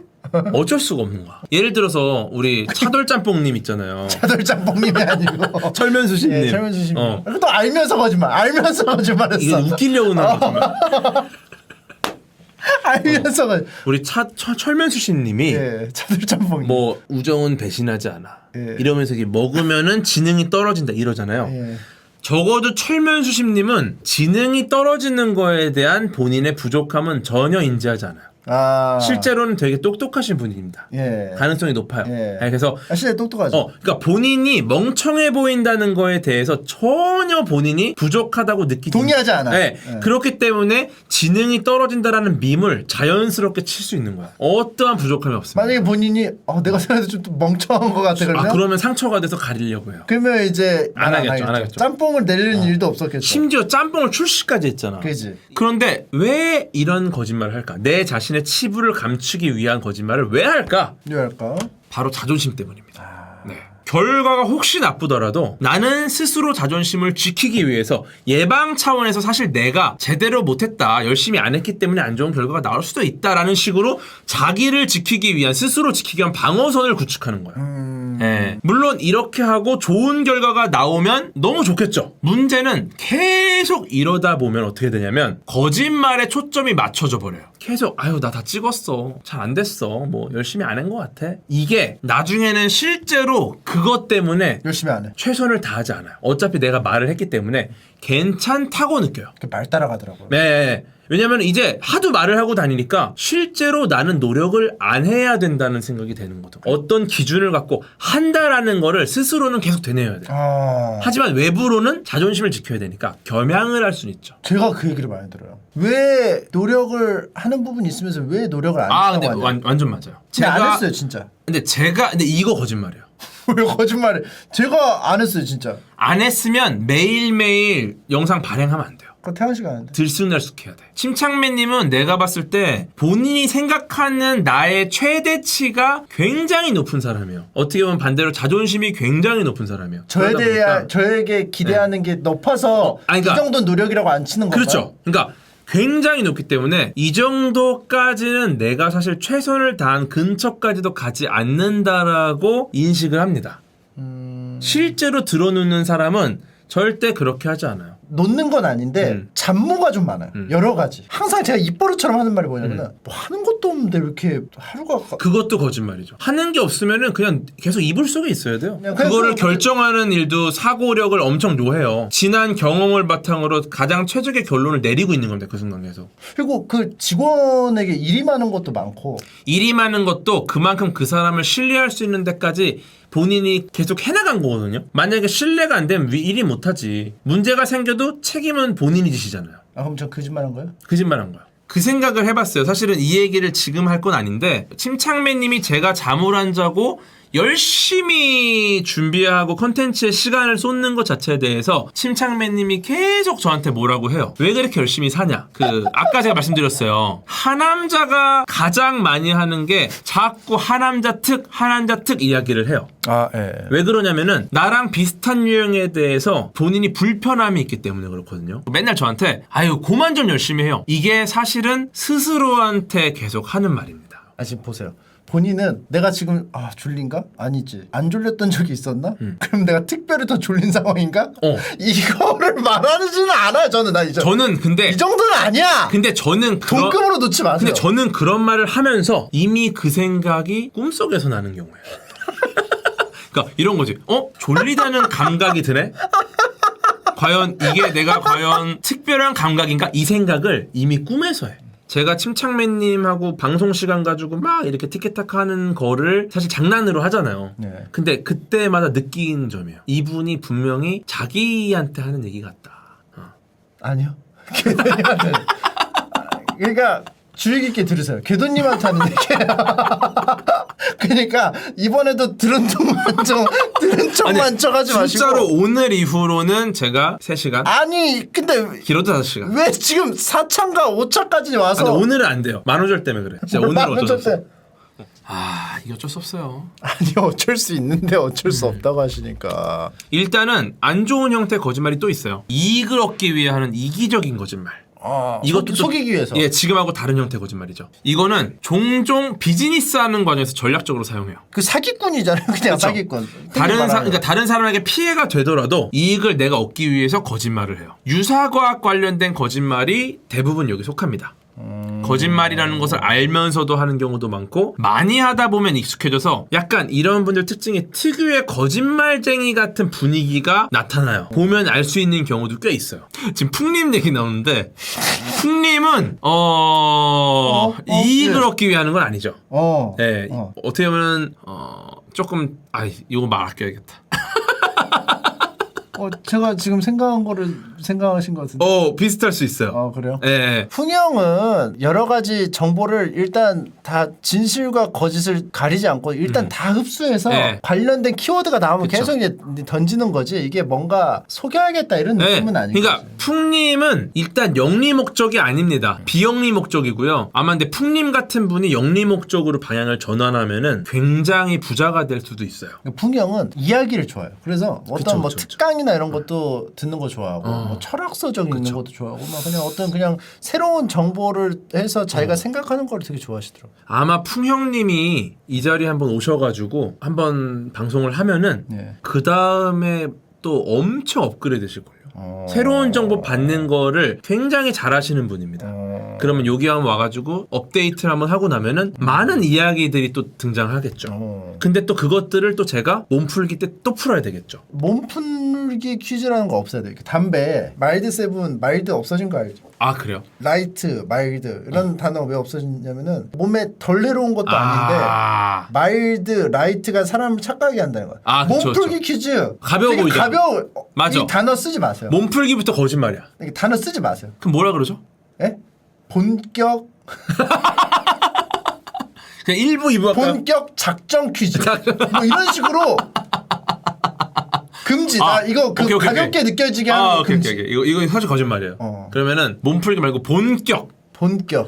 어쩔 수가 없는 거야. 예를 들어서 우리 차돌짬뽕님 있잖아요. 차돌짬뽕님이 아니고 철면수신님. 철면수신님. 또 알면서 거짓말했어. 이게 웃기려고 나온 거지만. 알면서 우리 철면수신님이 차돌짬뽕님. 뭐 우정은 배신하지 않아. 이러면서 이게 먹으면은 지능이 떨어진다 이러잖아요. 적어도 철면수심님은 지능이 떨어지는 거에 대한 본인의 부족함은 전혀 인지하지 않아요. 실제로는 되게 똑똑하신 분입니다. 가능성이 높아요. 그래서 실제 똑똑하죠. 그러니까 본인이 멍청해 보인다는 거에 대해서 전혀 본인이 부족하다고 느끼지 동의하지 않아. 그렇기 때문에 지능이 떨어진다라는 밈을 자연스럽게 칠 수 있는 거야. 어떠한 부족함이 없습니다. 만약에 본인이 내가 생각해도 좀 멍청한 것 같아 그러면 상처가 돼서 가리려고 해요. 그러면 이제 안 하겠죠. 짬뽕을 내리는 일도 없었겠죠. 심지어 짬뽕을 출시까지 했잖아. 그지. 그런데 왜 이런 거짓말을 할까? 내 자신의 치부를 감추기 위한 거짓말을 왜 할까? 바로 자존심 때문입니다. 결과가 혹시 나쁘더라도 나는 스스로 자존심을 지키기 위해서 예방 차원에서 사실 내가 제대로 못했다, 열심히 안 했기 때문에 안 좋은 결과가 나올 수도 있다라는 식으로 자기를 지키기 위한, 스스로 지키기 위한 방어선을 구축하는 거예요. 물론 이렇게 하고 좋은 결과가 나오면 너무 좋겠죠. 문제는 계속 이러다 보면 어떻게 되냐면 거짓말에 초점이 맞춰져 버려요. 계속 아유 나 다 찍었어 잘 안 됐어 뭐 열심히 안 한 것 같아 이게 나중에는 실제로 그것 때문에 열심히 안 해. 최선을 다하지 않아요. 어차피 내가 말을 했기 때문에 괜찮다고 느껴요. 말 따라가더라고요. 네. 왜냐면 이제 하도 말을 하고 다니니까 실제로 나는 노력을 안 해야 된다는 생각이 되는 거죠. 어떤 기준을 갖고 한다라는 거를 스스로는 계속 되뇌어야 돼요. 하지만 외부로는 자존심을 지켜야 되니까 겸양을 할 수는 있죠. 제가 그 얘기를 많이 들어요. 왜 노력을 하는 부분이 있으면서 왜 노력을 안 한다고 근데 하냐. 완전 맞아요. 제가 안 했어요 진짜. 근데 이거 거짓말이에요. 왜 거짓말을? 제가 안 했어요 진짜. 안 했으면 매일매일 영상 발행하면 안 돼요. 그거 태환 씨가 하는데. 들쑥날쑥해야 돼. 침착맨님은 내가 봤을 때 본인이 생각하는 나의 최대치가 굉장히 높은 사람이에요. 어떻게 보면 반대로 자존심이 굉장히 높은 사람이에요. 저에게 기대하는 게 높아서 그러니까, 이 정도 노력이라고 안 치는 건가요? 그렇죠. 그러니까 굉장히 높기 때문에 이 정도까지는 내가 사실 최선을 다한 근처까지도 가지 않는다라고 인식을 합니다. 실제로 들어놓는 사람은 절대 그렇게 하지 않아요. 놓는 건 아닌데 잡무가 좀 많아요. 여러 가지. 항상 제가 입버릇처럼 하는 말이 뭐냐면 뭐 하는 것도 없는데 왜 이렇게 하루가 그것도 거짓말이죠. 하는 게 없으면은 그냥 계속 이불 속에 있어야 돼요. 그래서 그거를 결정하는 일도 사고력을 엄청 요해요. 지난 경험을 바탕으로 가장 최적의 결론을 내리고 있는 겁니다. 그 순간 계속. 그리고 그 직원에게 일이 많은 것도 많고 일이 많은 것도 그만큼 그 사람을 신뢰할 수 있는 데까지 본인이 계속 해나간 거거든요. 만약에 신뢰가 안 되면 일이 못하지. 문제가 생겨도 책임은 본인이 지시잖아요. 그럼 저 거짓말한 거예요? 거짓말한 거야. 그 생각을 해봤어요. 사실은 이 얘기를 지금 할 건 아닌데 침착맨님이 제가 잠을 안 자고 열심히 준비하고 컨텐츠에 시간을 쏟는 것 자체에 대해서 침착맨님이 계속 저한테 뭐라고 해요. 왜 그렇게 열심히 사냐. 아까 제가 말씀드렸어요. 하남자가 가장 많이 하는 게 자꾸 하남자 특 이야기를 해요. 예. 왜 그러냐면은 나랑 비슷한 유형에 대해서 본인이 불편함이 있기 때문에 그렇거든요. 맨날 저한테 아유 그만 좀 열심히 해요. 이게 사실은 스스로한테 계속 하는 말입니다. 지금 보세요. 본인은 내가 지금 졸린가? 아니지. 안 졸렸던 적이 있었나? 그럼 내가 특별히 더 졸린 상황인가? 이거를 말하지는 않아요. 저는 근데 이 정도는 아니야. 근데 저는 동급으로 놓지 마세요. 근데 저는 그런 말을 하면서 이미 그 생각이 꿈속에서 나는 경우예요. 그러니까 이런 거지. 졸리다는 감각이 드네. 과연 이게 내가 과연 특별한 감각인가? 이 생각을 이미 꿈에서 해. 제가 침착맨님하고 방송 시간 가지고 막 이렇게 티켓타카 하는 거를 사실 장난으로 하잖아요. 네. 근데 그때마다 느낀 점이에요. 이분이 분명히 자기한테 하는 얘기 같다. 아니요. 궤도님한테. 그러니까 주의 깊게 들으세요. 궤도님한테 하는 얘기예요. 그러니까 이번에도 들은 척만 척하지 마시고. 진짜로 오늘 이후로는 제가 3시간. 아니 근데 길어도 5시간. 왜 지금 4차인가 5차까지 와서. 근데 오늘은 안 돼요. 만우절 때문에 그래. 진짜 오늘은 어쩔 수 없어. 이게 어쩔 수 없어요. 아니 어쩔 수 있는데 어쩔 수 없다고 하시니까. 일단은 안 좋은 형태의 거짓말이 또 있어요. 이익을 얻기 위해 하는 이기적인 거짓말. 이것도 속이기 위해서. 예, 지금하고 다른 형태의 거짓말이죠. 이거는 종종 비즈니스하는 과정에서 전략적으로 사용해요. 그 사기꾼이잖아요. 그냥 그렇죠? 사기꾼. 그러니까 다른 사람에게 피해가 되더라도 이익을 내가 얻기 위해서 거짓말을 해요. 유사과학 관련된 거짓말이 대부분 여기 속합니다. 거짓말이라는 것을 알면서도 하는 경우도 많고 많이 하다 보면 익숙해져서 약간 이런 분들 특징이 특유의 거짓말쟁이 같은 분위기가 나타나요. 보면 알 수 있는 경우도 꽤 있어요. 지금 풍님 얘기 나오는데 풍님은 이익을 얻기 위해 하는 건 아니죠. 네, 어떻게 보면 조금 이거 말 아껴야겠다. 제가 지금 생각한 거를 생각하신 것 같은데. 비슷할 수 있어요. 그래요? 네. 풍형은 여러 가지 정보를 일단 다 진실과 거짓을 가리지 않고 일단 다 흡수해서 관련된 키워드가 나오면 계속 이제 던지는 거지. 이게 뭔가 속여야겠다 이런 느낌은 아니고. 그러니까 풍님은 일단 영리 목적이 아닙니다. 비영리 목적이고요. 아마 근데 풍님 같은 분이 영리 목적으로 방향을 전환하면은 굉장히 부자가 될 수도 있어요. 풍형은 이야기를 좋아해요. 그래서 어떤 그쵸. 특강이나 이런 것도 듣는 거 좋아하고 뭐 철학서적 있는 것도 좋아하고 막 그냥 새로운 정보를 해서 자기가 생각하는 걸 되게 좋아하시더라고요. 아마 풍형님이 이 자리에 한번 오셔가지고 한번 방송을 하면은 그 다음에 또 엄청 업그레이드 되실 거예요. 새로운 정보 받는 거를 굉장히 잘하시는 분입니다. 그러면 요기왕 와가지고 업데이트를 한번 하고 나면은 많은 이야기들이 또 등장하겠죠. 근데 또 그것들을 또 제가 몸풀기 때 또 풀어야 되겠죠. 몸풀기 퀴즈라는 거 없어야 돼. 담배 마일드 세븐 마일드 없어진 거 알죠? 아 그래요? 라이트, 마일드 이런 단어 왜 없어졌냐면은 몸에 덜 해로운 것도 아닌데 마일드, 라이트가 사람을 착각하게 한다는 거야. 아, 그쵸, 몸풀기 퀴즈 가벼워 되게 보이잖아. 가벼워. 맞아. 이 단어 쓰지 마세요. 몸풀기부터 거짓말이야. 이 단어 쓰지 마세요. 그럼 뭐라 그러죠? 예? 본격 그냥 1부 2부 할까요? 본격 작전 퀴즈 뭐 이런 식으로 금지. 나 이거 그 오케이, 가볍게 느껴지게 하는 거 오케이, 금지. 오케이. 이거 사실 거짓말이에요. 그러면은 몸풀기 말고 본격.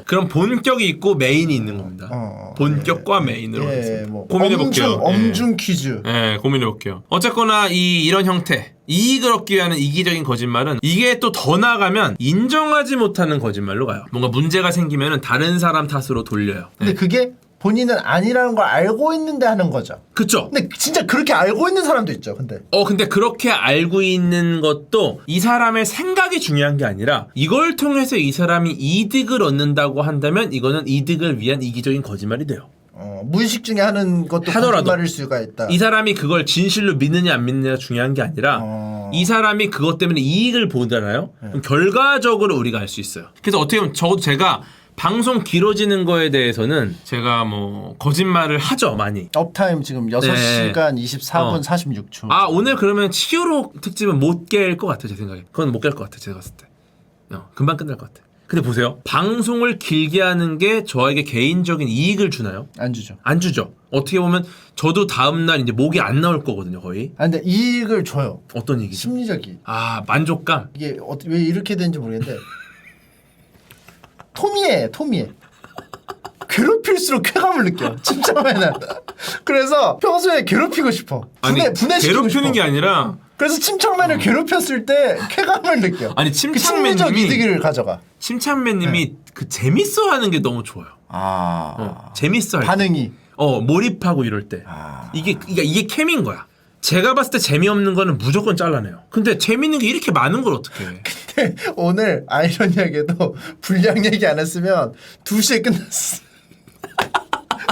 그럼 본격이 있고 메인이 있는 겁니다. 본격과 메인으로 하겠습니다. 뭐 고민해볼게요. 엄중 퀴즈. 네, 고민해볼게요. 어쨌거나 이런 형태 이익을 얻기 위한 이기적인 거짓말은 이게 또 더 나아가면 인정하지 못하는 거짓말로 가요. 뭔가 문제가 생기면은 다른 사람 탓으로 돌려요. 근데 그게 본인은 아니라는 걸 알고 있는데 하는 거죠. 그쵸? 근데 진짜 그렇게 알고 있는 사람도 있죠. 근데 그렇게 알고 있는 것도 이 사람의 생각이 중요한 게 아니라 이걸 통해서 이 사람이 이득을 얻는다고 한다면 이거는 이득을 위한 이기적인 거짓말이 돼요. 무의식 중에 하는 것도 거짓말일 수가 있다. 이 사람이 그걸 진실로 믿느냐 안 믿느냐가 중요한 게 아니라 이 사람이 그것 때문에 이익을 보잖아요. 그럼 결과적으로 우리가 알 수 있어요. 그래서 어떻게 보면 적어도 제가 방송 길어지는 거에 대해서는 제가 뭐 거짓말을 하죠 많이. 업타임 지금 6시간 24분 46초. 오늘 그러면 치유로 특집은 못 깰 것 같아 제 생각에. 그건 못 깰 것 같아 제가 봤을 때. 금방 끝날 것 같아. 근데 보세요. 방송을 길게 하는 게 저에게 개인적인 이익을 주나요? 안 주죠. 안 주죠. 어떻게 보면 저도 다음날 이제 목이 안 나올 거거든요 거의. 근데 이익을 줘요. 어떤 이익이죠? 심리적 이익. 만족감. 이게 왜 이렇게 되는지 모르겠는데 토미해. 괴롭힐수록 쾌감을 느껴. 침착맨은. 그래서 평소에 괴롭히고 싶어. 분해시키고 괴롭히는 싶어. 게 아니라 그래서 침착맨을 괴롭혔을 때 쾌감을 느껴. 아니 침착맨님이 심리적 이득을 가져가. 침착맨님이 그 재밌어하는 게 너무 좋아요. 재밌어할 반응이. 몰입하고 이럴 때. 이게 캠인 거야. 제가 봤을 때 재미없는 거는 무조건 잘라내요. 근데 재밌는 게 이렇게 많은 걸 어떻게 해. 근데 오늘 아이러니하게도 분량 얘기 안 했으면 2시에 끝났어.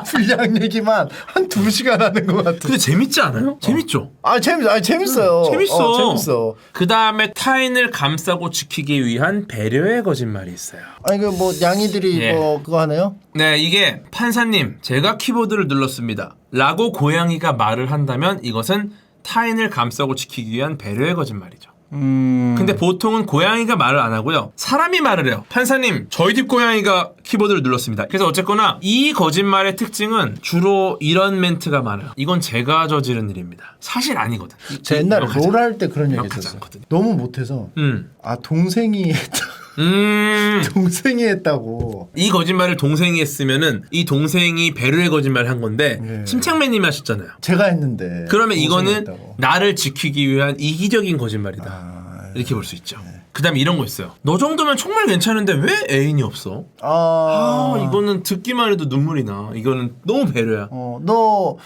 분량 얘기만 한 2시간 하는 것 같아. 근데 재밌지 않아요? 재밌죠? 재밌어요. 재밌어. 그 다음에 타인을 감싸고 지키기 위한 배려의 거짓말이 있어요. 뭐 양이들이 그거 하네요? 네, 이게 판사님 제가 키보드를 눌렀습니다 라고 고양이가 말을 한다면 이것은 타인을 감싸고 지키기 위한 배려의 거짓말이죠. 근데 보통은 고양이가 말을 안 하고요 사람이 말을 해요. 판사님 저희 집 고양이가 키보드를 눌렀습니다. 그래서 어쨌거나 이 거짓말의 특징은 주로 이런 멘트가 많아요. 이건 제가 저지른 일입니다. 사실 아니거든. 제가 옛날에 롤 할 때 그런 얘기 했었어요. 너무 못해서 동생이 했다. 동생이 했다고. 이 거짓말을 동생이 했으면은 이 동생이 배려의 거짓말을 한 건데 침착맨님이 하셨잖아요. 제가 했는데. 그러면 이거는 했다고. 나를 지키기 위한 이기적인 거짓말이다. 이렇게 볼 수 있죠. 그 다음에 이런 거 있어요. 너 정도면 정말 괜찮은데 왜 애인이 없어? 이거는 듣기만 해도 눈물이 나. 이거는 너무 배려야. 너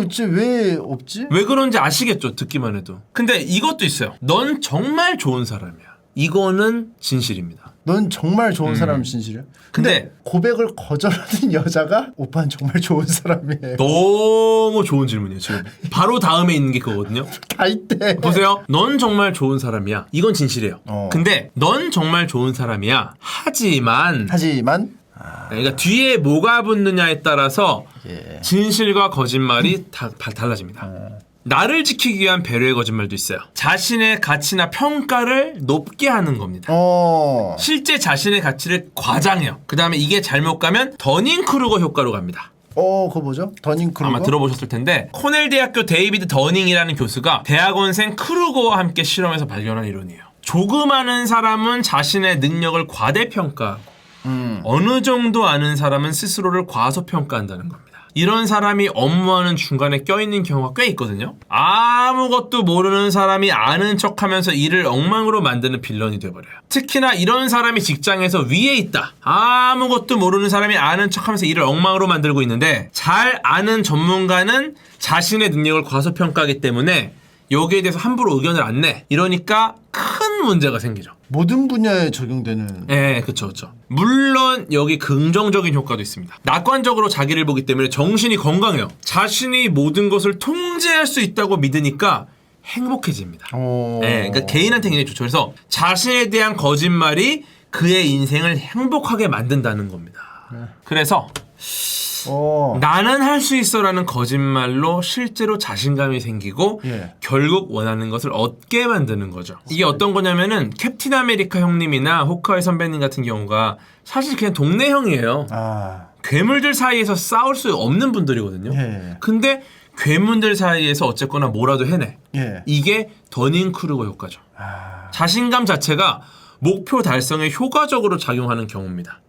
진짜 왜 없지? 왜 그런지 아시겠죠? 듣기만 해도. 근데 이것도 있어요. 넌 정말 좋은 사람이야. 이거는 진실입니다. 넌 정말 좋은 사람은 진실이야? 근데 고백을 거절하는 여자가 오빠는 정말 좋은 사람이에요. 너무 좋은 질문이에요. 지금 바로 다음에 있는 게 그거거든요. 다 있대. 보세요. 넌 정말 좋은 사람이야. 이건 진실이에요. 근데 넌 정말 좋은 사람이야. 하지만 그러니까 뒤에 뭐가 붙느냐에 따라서 진실과 거짓말이 다 달라집니다. 나를 지키기 위한 배려의 거짓말도 있어요. 자신의 가치나 평가를 높게 하는 겁니다. 실제 자신의 가치를 과장해요. 그 다음에 이게 잘못 가면 더닝크루거 효과로 갑니다. 그거 뭐죠? 더닝크루거? 아마 들어보셨을 텐데 코넬 대학교 데이비드 더닝이라는 교수가 대학원생 크루거와 함께 실험해서 발견한 이론이에요. 조그마한 사람은 자신의 능력을 과대평가하고 어느 정도 아는 사람은 스스로를 과소평가한다는 겁니다. 이런 사람이 업무하는 중간에 껴있는 경우가 꽤 있거든요. 아무것도 모르는 사람이 아는 척하면서 일을 엉망으로 만드는 빌런이 돼버려요. 특히나 이런 사람이 직장에서 위에 있다. 아무것도 모르는 사람이 아는 척하면서 일을 엉망으로 만들고 있는데 잘 아는 전문가는 자신의 능력을 과소평가하기 때문에 여기에 대해서 함부로 의견을 안 내. 이러니까 큰 문제가 생기죠. 모든 분야에 적용되는. 네, 그쵸. 물론 여기 긍정적인 효과도 있습니다. 낙관적으로 자기를 보기 때문에 정신이 건강해요. 자신이 모든 것을 통제할 수 있다고 믿으니까 행복해집니다. 네, 그러니까 개인한테 굉장히 좋죠. 그래서 자신에 대한 거짓말이 그의 인생을 행복하게 만든다는 겁니다. 그래서 나는 할 수 있어라는 거짓말로 실제로 자신감이 생기고 결국 원하는 것을 얻게 만드는 거죠. 이게 어떤 거냐면은 캡틴 아메리카 형님이나 호크아이 선배님 같은 경우가 사실 그냥 동네 형이에요. 괴물들 사이에서 싸울 수 없는 분들이거든요. 근데 괴물들 사이에서 어쨌거나 뭐라도 해내. 이게 더닝크루거 효과죠. 자신감 자체가 목표 달성에 효과적으로 작용하는 경우입니다.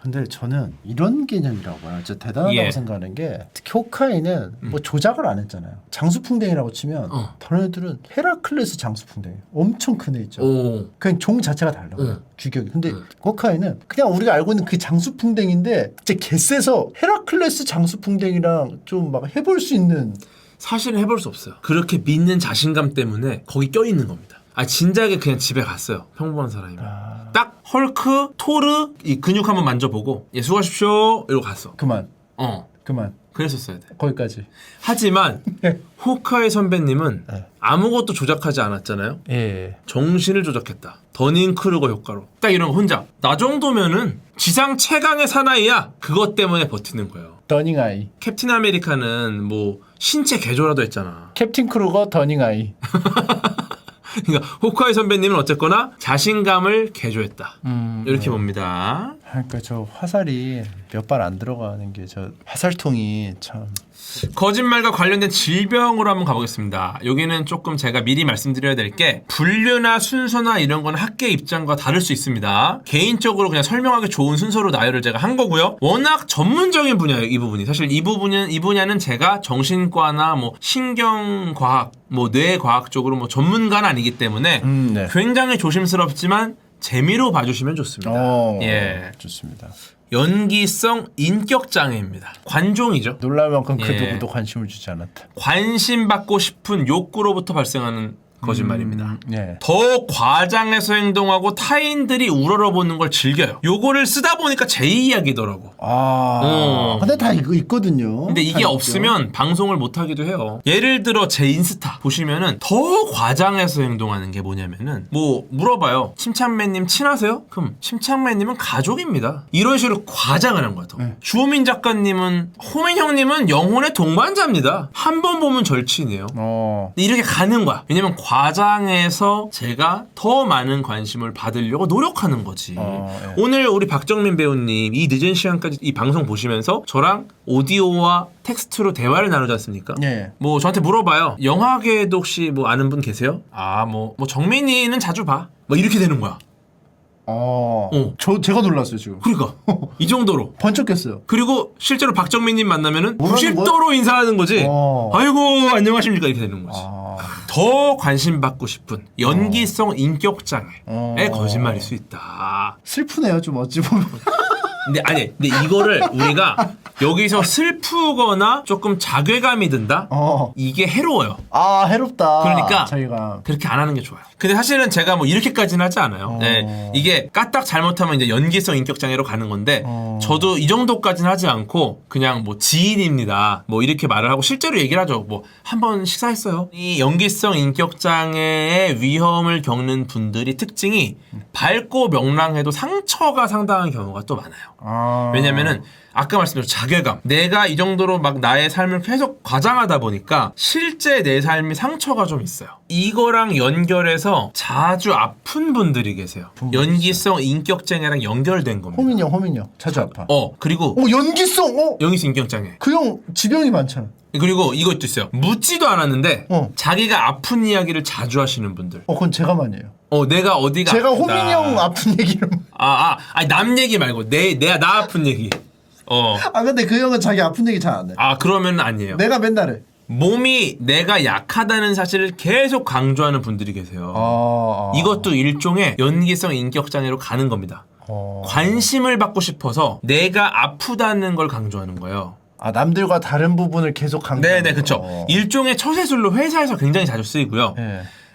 근데 저는 이런 개념이라고 봐요. 진짜 대단하다고 생각하는 게 특히 호카이는 뭐 조작을 안 했잖아요. 장수풍뎅이라고 치면 다른 애들은 헤라클레스 장수풍뎅이 엄청 큰 애 있죠. 그냥 종 자체가 달라요. 규격이. 근데 호카이는 그냥 우리가 알고 있는 그 장수풍뎅인데 진짜 개쎄서 헤라클레스 장수풍뎅이랑 좀 막 해볼 수 있는. 사실은 해볼 수 없어요. 그렇게 믿는 자신감 때문에 거기 껴있는 겁니다. 진작에 그냥 집에 갔어요. 평범한 사람이면. 딱 헐크, 토르 이 근육 한번 만져보고 수고하십시오 이러고 갔어. 그만. 그랬었어야 돼. 거기까지. 하지만 호카이 선배님은 아무것도 조작하지 않았잖아요. 정신을 조작했다. 더닝크루거 효과로. 딱 이런 거 혼자. 나 정도면은 지상 최강의 사나이야. 그것 때문에 버티는 거예요. 더닝아이. 캡틴 아메리카는 뭐 신체 개조라도 했잖아. 캡틴 크루거 더닝아이. 그러니까 호카이 선배님은 어쨌거나 자신감을 개조했다. 이렇게 봅니다. 그러니까 저 화살이 몇 발 안 들어가는 게 저 화살통이 참. 거짓말과 관련된 질병으로 한번 가보겠습니다. 여기는 조금 제가 미리 말씀드려야 될 게 분류나 순서나 이런 건 학계 입장과 다를 수 있습니다. 개인적으로 그냥 설명하기 좋은 순서로 나열을 제가 한 거고요. 워낙 전문적인 분야예요, 이 부분이. 사실 이 분야는 제가 정신과나 뭐 신경과학, 뭐 뇌과학 쪽으로 뭐 전문가는 아니기 때문에 굉장히 조심스럽지만 재미로 봐주시면 좋습니다. 좋습니다. 연기성 인격장애입니다. 관종이죠. 놀랄 만큼 그 누구도 관심을 주지 않았다. 관심 받고 싶은 욕구로부터 발생하는 거짓말입니다. 더 과장해서 행동하고 타인들이 우러러보는 걸 즐겨요. 요거를 쓰다 보니까 제 이야기더라고. 근데 다 이거 있거든요. 근데 이게 없으면 방송을 못 하기도 해요. 예를 들어 제 인스타 보시면은 더 과장해서 행동하는 게 뭐냐면은 뭐 물어봐요. 침착맨님 친하세요? 그럼 침착맨님은 가족입니다. 이런 식으로 과장을 한 거야. 주호민 작가님은 호민 형님은 영혼의 동반자입니다. 한 번 보면 절친이에요. 근데 이렇게 가는 거야. 왜냐면 과장해서 제가 더 많은 관심을 받으려고 노력하는 거지. 오늘 우리 박정민 배우님 이 늦은 시간까지 이 방송 보시면서 저랑 오디오와 텍스트로 대화를 나누지 않습니까? 뭐 저한테 물어봐요. 영화계에도 혹시 뭐 아는 분 계세요? 뭐 정민이는 자주 봐. 뭐 이렇게 되는 거야. 제가 놀랐어요 지금. 그러니까 이 정도로 번쩍했어요. 그리고 실제로 박정민님 만나면은 90도로 인사하는 거지. 아이고 안녕하십니까 이렇게 되는 거지. 더 관심 받고 싶은 연기성 인격장애의 거짓말일 수 있다. 슬프네요 좀 어찌 보면. 근데 이거를 우리가 여기서 슬프거나 조금 자괴감이 든다? 이게 해로워요. 해롭다. 그러니까 저희가 그렇게 안 하는 게 좋아요. 근데 사실은 제가 뭐 이렇게까지는 하지 않아요. 이게 까딱 잘못하면 이제 연기성 인격장애로 가는 건데 저도 이 정도까지는 하지 않고 그냥 뭐 지인입니다. 뭐 이렇게 말을 하고 실제로 얘기를 하죠. 뭐 한번 식사했어요. 이 연기성 인격장애의 위험을 겪는 분들이 특징이 밝고 명랑해도 상처가 상당한 경우가 또 많아요. 왜냐면은 아까 말씀드린 자괴감. 내가 이 정도로 막 나의 삶을 계속 과장하다 보니까 실제 내 삶이 상처가 좀 있어요. 이거랑 연결해서 자주 아픈 분들이 계세요. 연기성 인격장애랑 연결된 겁니다. 호민형 자주 아파. 그리고 연기성 인격장애. 그 형 지병이 많잖아. 그리고 이것도 있어요. 묻지도 않았는데 자기가 아픈 이야기를 자주 하시는 분들. 그건 제가 많이 해요. 내가 어디가 제가 아프다. 호민이 형 아픈 얘기를 아니 남 얘기 말고 나 아픈 얘기. 근데 그 형은 자기 아픈 얘기 잘 안 해. 그러면 아니에요. 내가 맨날 해. 몸이 내가 약하다는 사실을 계속 강조하는 분들이 계세요. 이것도 일종의 연기성 인격장애로 가는 겁니다. 관심을 받고 싶어서 내가 아프다는 걸 강조하는 거예요. 남들과 다른 부분을 계속 강조하는 네네, 그쵸. 일종의 처세술로 회사에서 굉장히 자주 쓰이고요.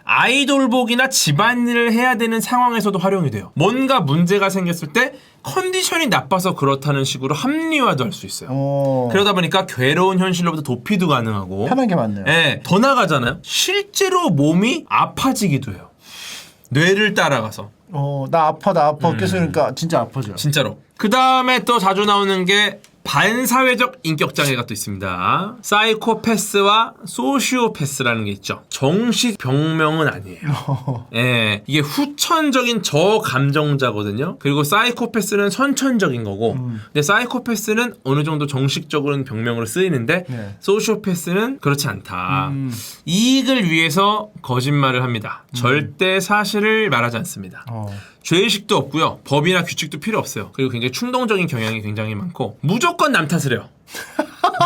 아이돌복이나 집안일을 해야 되는 상황에서도 활용이 돼요. 뭔가 문제가 생겼을 때 컨디션이 나빠서 그렇다는 식으로 합리화도 할 수 있어요. 그러다 보니까 괴로운 현실로부터 도피도 가능하고 편한 게 많네요. 예, 더 나가잖아요. 실제로 몸이 아파지기도 해요. 뇌를 따라가서. 나 아파 계속 이러니까 진짜 아파져요. 진짜로. 그 다음에 또 자주 나오는 게 반사회적 인격장애가 또 있습니다. 사이코패스와 소시오패스라는 게 있죠. 정식 병명은 아니에요. 예, 이게 후천적인 저감정자거든요. 그리고 사이코패스는 선천적인 거고, 근데 사이코패스는 어느 정도 정식적으로는 병명으로 쓰이는데, 네. 소시오패스는 그렇지 않다. 이익을 위해서 거짓말을 합니다. 절대 사실을 말하지 않습니다. 죄의식도 없고요. 법이나 규칙도 필요 없어요. 그리고 굉장히 충동적인 경향이 굉장히 많고 무조건 남 탓을 해요.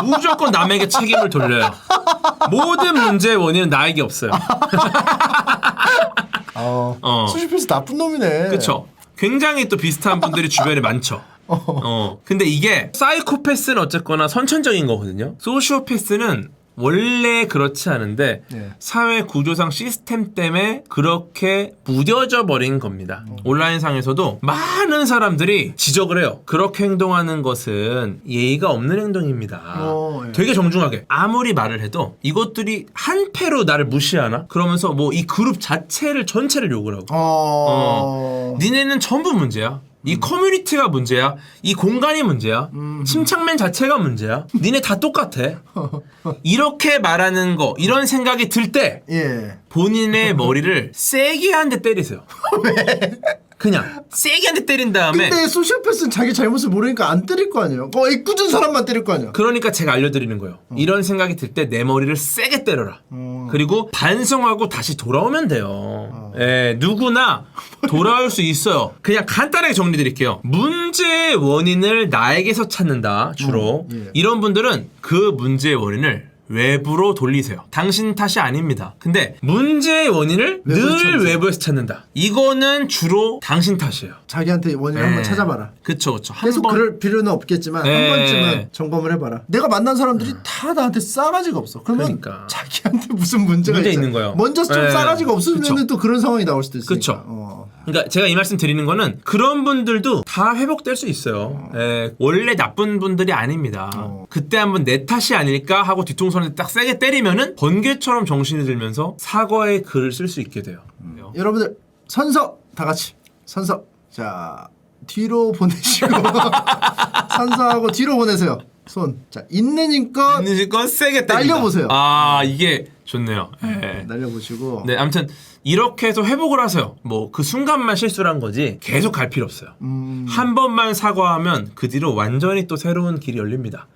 무조건 남에게 책임을 돌려요. 모든 문제의 원인은 나에게 없어요. 소시오패스 나쁜 놈이네. 그렇죠. 굉장히 또 비슷한 분들이 주변에 많죠. 근데 이게 사이코패스는 어쨌거나 선천적인 거거든요. 소시오패스는 원래 그렇지 않은데 네. 사회 구조상 시스템 때문에 그렇게 무뎌져 버린 겁니다. 온라인상에서도 많은 사람들이 지적을 해요. 그렇게 행동하는 것은 예의가 없는 행동입니다. 예. 되게 정중하게 아무리 말을 해도 이것들이 한패로 나를 무시하나? 그러면서 뭐 이 그룹 자체를 전체를 욕을 하고 니네는 전부 문제야. 이 커뮤니티가 문제야. 이 공간이 문제야. 침착맨 자체가 문제야. 니네 다 똑같아. 이렇게 말하는 거, 이런 생각이 들 때 예. 본인의 머리를 세게 한 대 때리세요. 왜? 그냥 세게 한 대 때린 다음에. 근데 소시오패스는 자기 잘못을 모르니까 안 때릴 거 아니에요. 애꿎은 사람만 때릴 거 아니야. 그러니까 제가 알려드리는 거예요. 이런 생각이 들 때 내 머리를 세게 때려라. 그리고 반성하고 다시 돌아오면 돼요. 예, 누구나 돌아올 수 있어요. 그냥 간단하게 정리드릴게요. 문제의 원인을 나에게서 찾는다, 주로. 예. 이런 분들은 그 문제의 원인을 외부로 돌리세요. 당신 탓이 아닙니다. 근데 문제의 원인을 외부에서 늘 찾으세요. 외부에서 찾는다. 이거는 주로 당신 탓이에요. 자기한테 원인을 한번 찾아봐라. 그쵸, 그쵸. 계속 그럴 필요는 없겠지만 네. 한 번쯤은 점검을 해봐라. 내가 만난 사람들이 다 나한테 싸가지가 없어. 그러면 그러니까. 자기한테 무슨 문제가 문제 있잖아. 있는 거예요. 먼저 좀 네. 싸가지가 없으면 그쵸. 또 그런 상황이 나올 수도 있으니까. 그쵸. 그러니까 제가 이 말씀 드리는 거는 그런 분들도 다 회복될 수 있어요. 예, 원래 나쁜 분들이 아닙니다. 그때 한번 내 탓이 아닐까 하고 뒤통수한테 딱 세게 때리면은 번개처럼 정신이 들면서 사과의 글을 쓸 수 있게 돼요. 여러분들 선서 다 같이 선서. 자 뒤로 보내시고 선서하고 뒤로 보내세요. 손. 자 있는 힘껏 있는 건 세게 때린다. 날려보세요. 아 이게 좋네요. 예. 날려보시고. 네, 아무튼 이렇게 해서 회복을 하세요. 뭐 그 순간만 실수를 한 거지 계속 갈 필요 없어요. 한 번만 사과하면 그 뒤로 완전히 또 새로운 길이 열립니다.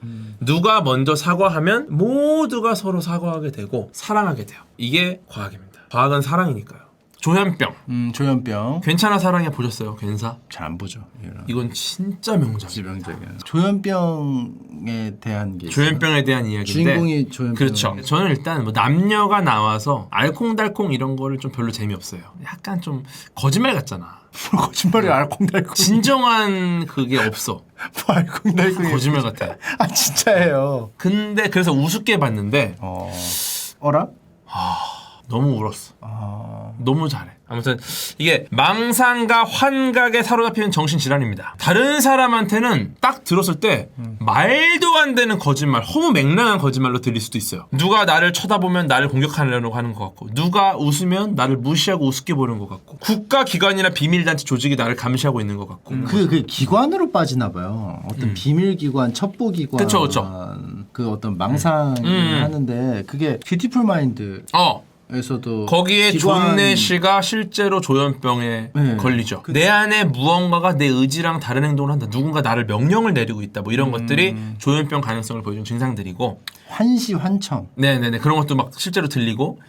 누가 먼저 사과하면 모두가 서로 사과하게 되고 사랑하게 돼요. 이게 과학입니다. 과학은 사랑이니까요. 조현병. 조현병. 괜찮아 사랑해 보셨어요? 괜사? 잘 안 보죠. 이건 진짜 명작이에요. 지병적이야. 조현병에 대한 게 조현병에 대한 이야기인데 주인공이 조현병. 그렇죠. 저는 일단 뭐 남녀가 나와서 알콩달콩 이런 거를 좀 별로 재미없어요. 약간 좀 거짓말 같잖아. 거짓말이 알콩달콩. 진정한 그게 없어. 뭐 알콩달콩. 거짓말 같아. 아 진짜예요. 근데 그래서 우습게 봤는데 어라? 너무 울었어. 너무 잘해. 아무튼 이게 망상과 환각에 사로잡히는 정신질환입니다. 다른 사람한테는 딱 들었을 때 말도 안 되는 거짓말, 허무맹랑한 거짓말로 들릴 수도 있어요. 누가 나를 쳐다보면 나를 공격하려고 하는 것 같고, 누가 웃으면 나를 무시하고 우습게 보는 것 같고, 국가기관이나 비밀단체 조직이 나를 감시하고 있는 것 같고. 그 기관으로 빠지나 봐요. 어떤 비밀기관, 첩보기관. 그쵸, 그쵸. 그 어떤 망상 하는데 그게 뷰티풀 마인드. 에서도 거기에 존내 씨가 실제로 조현병에 걸리죠. 내 안에 무언가가 내 의지랑 다른 행동을 한다. 누군가 나를 명령을 내리고 있다. 뭐 이런 것들이 조현병 가능성을 보여주는 증상들이고. 환시환청. 네네네. 그런 것도 막 실제로 들리고.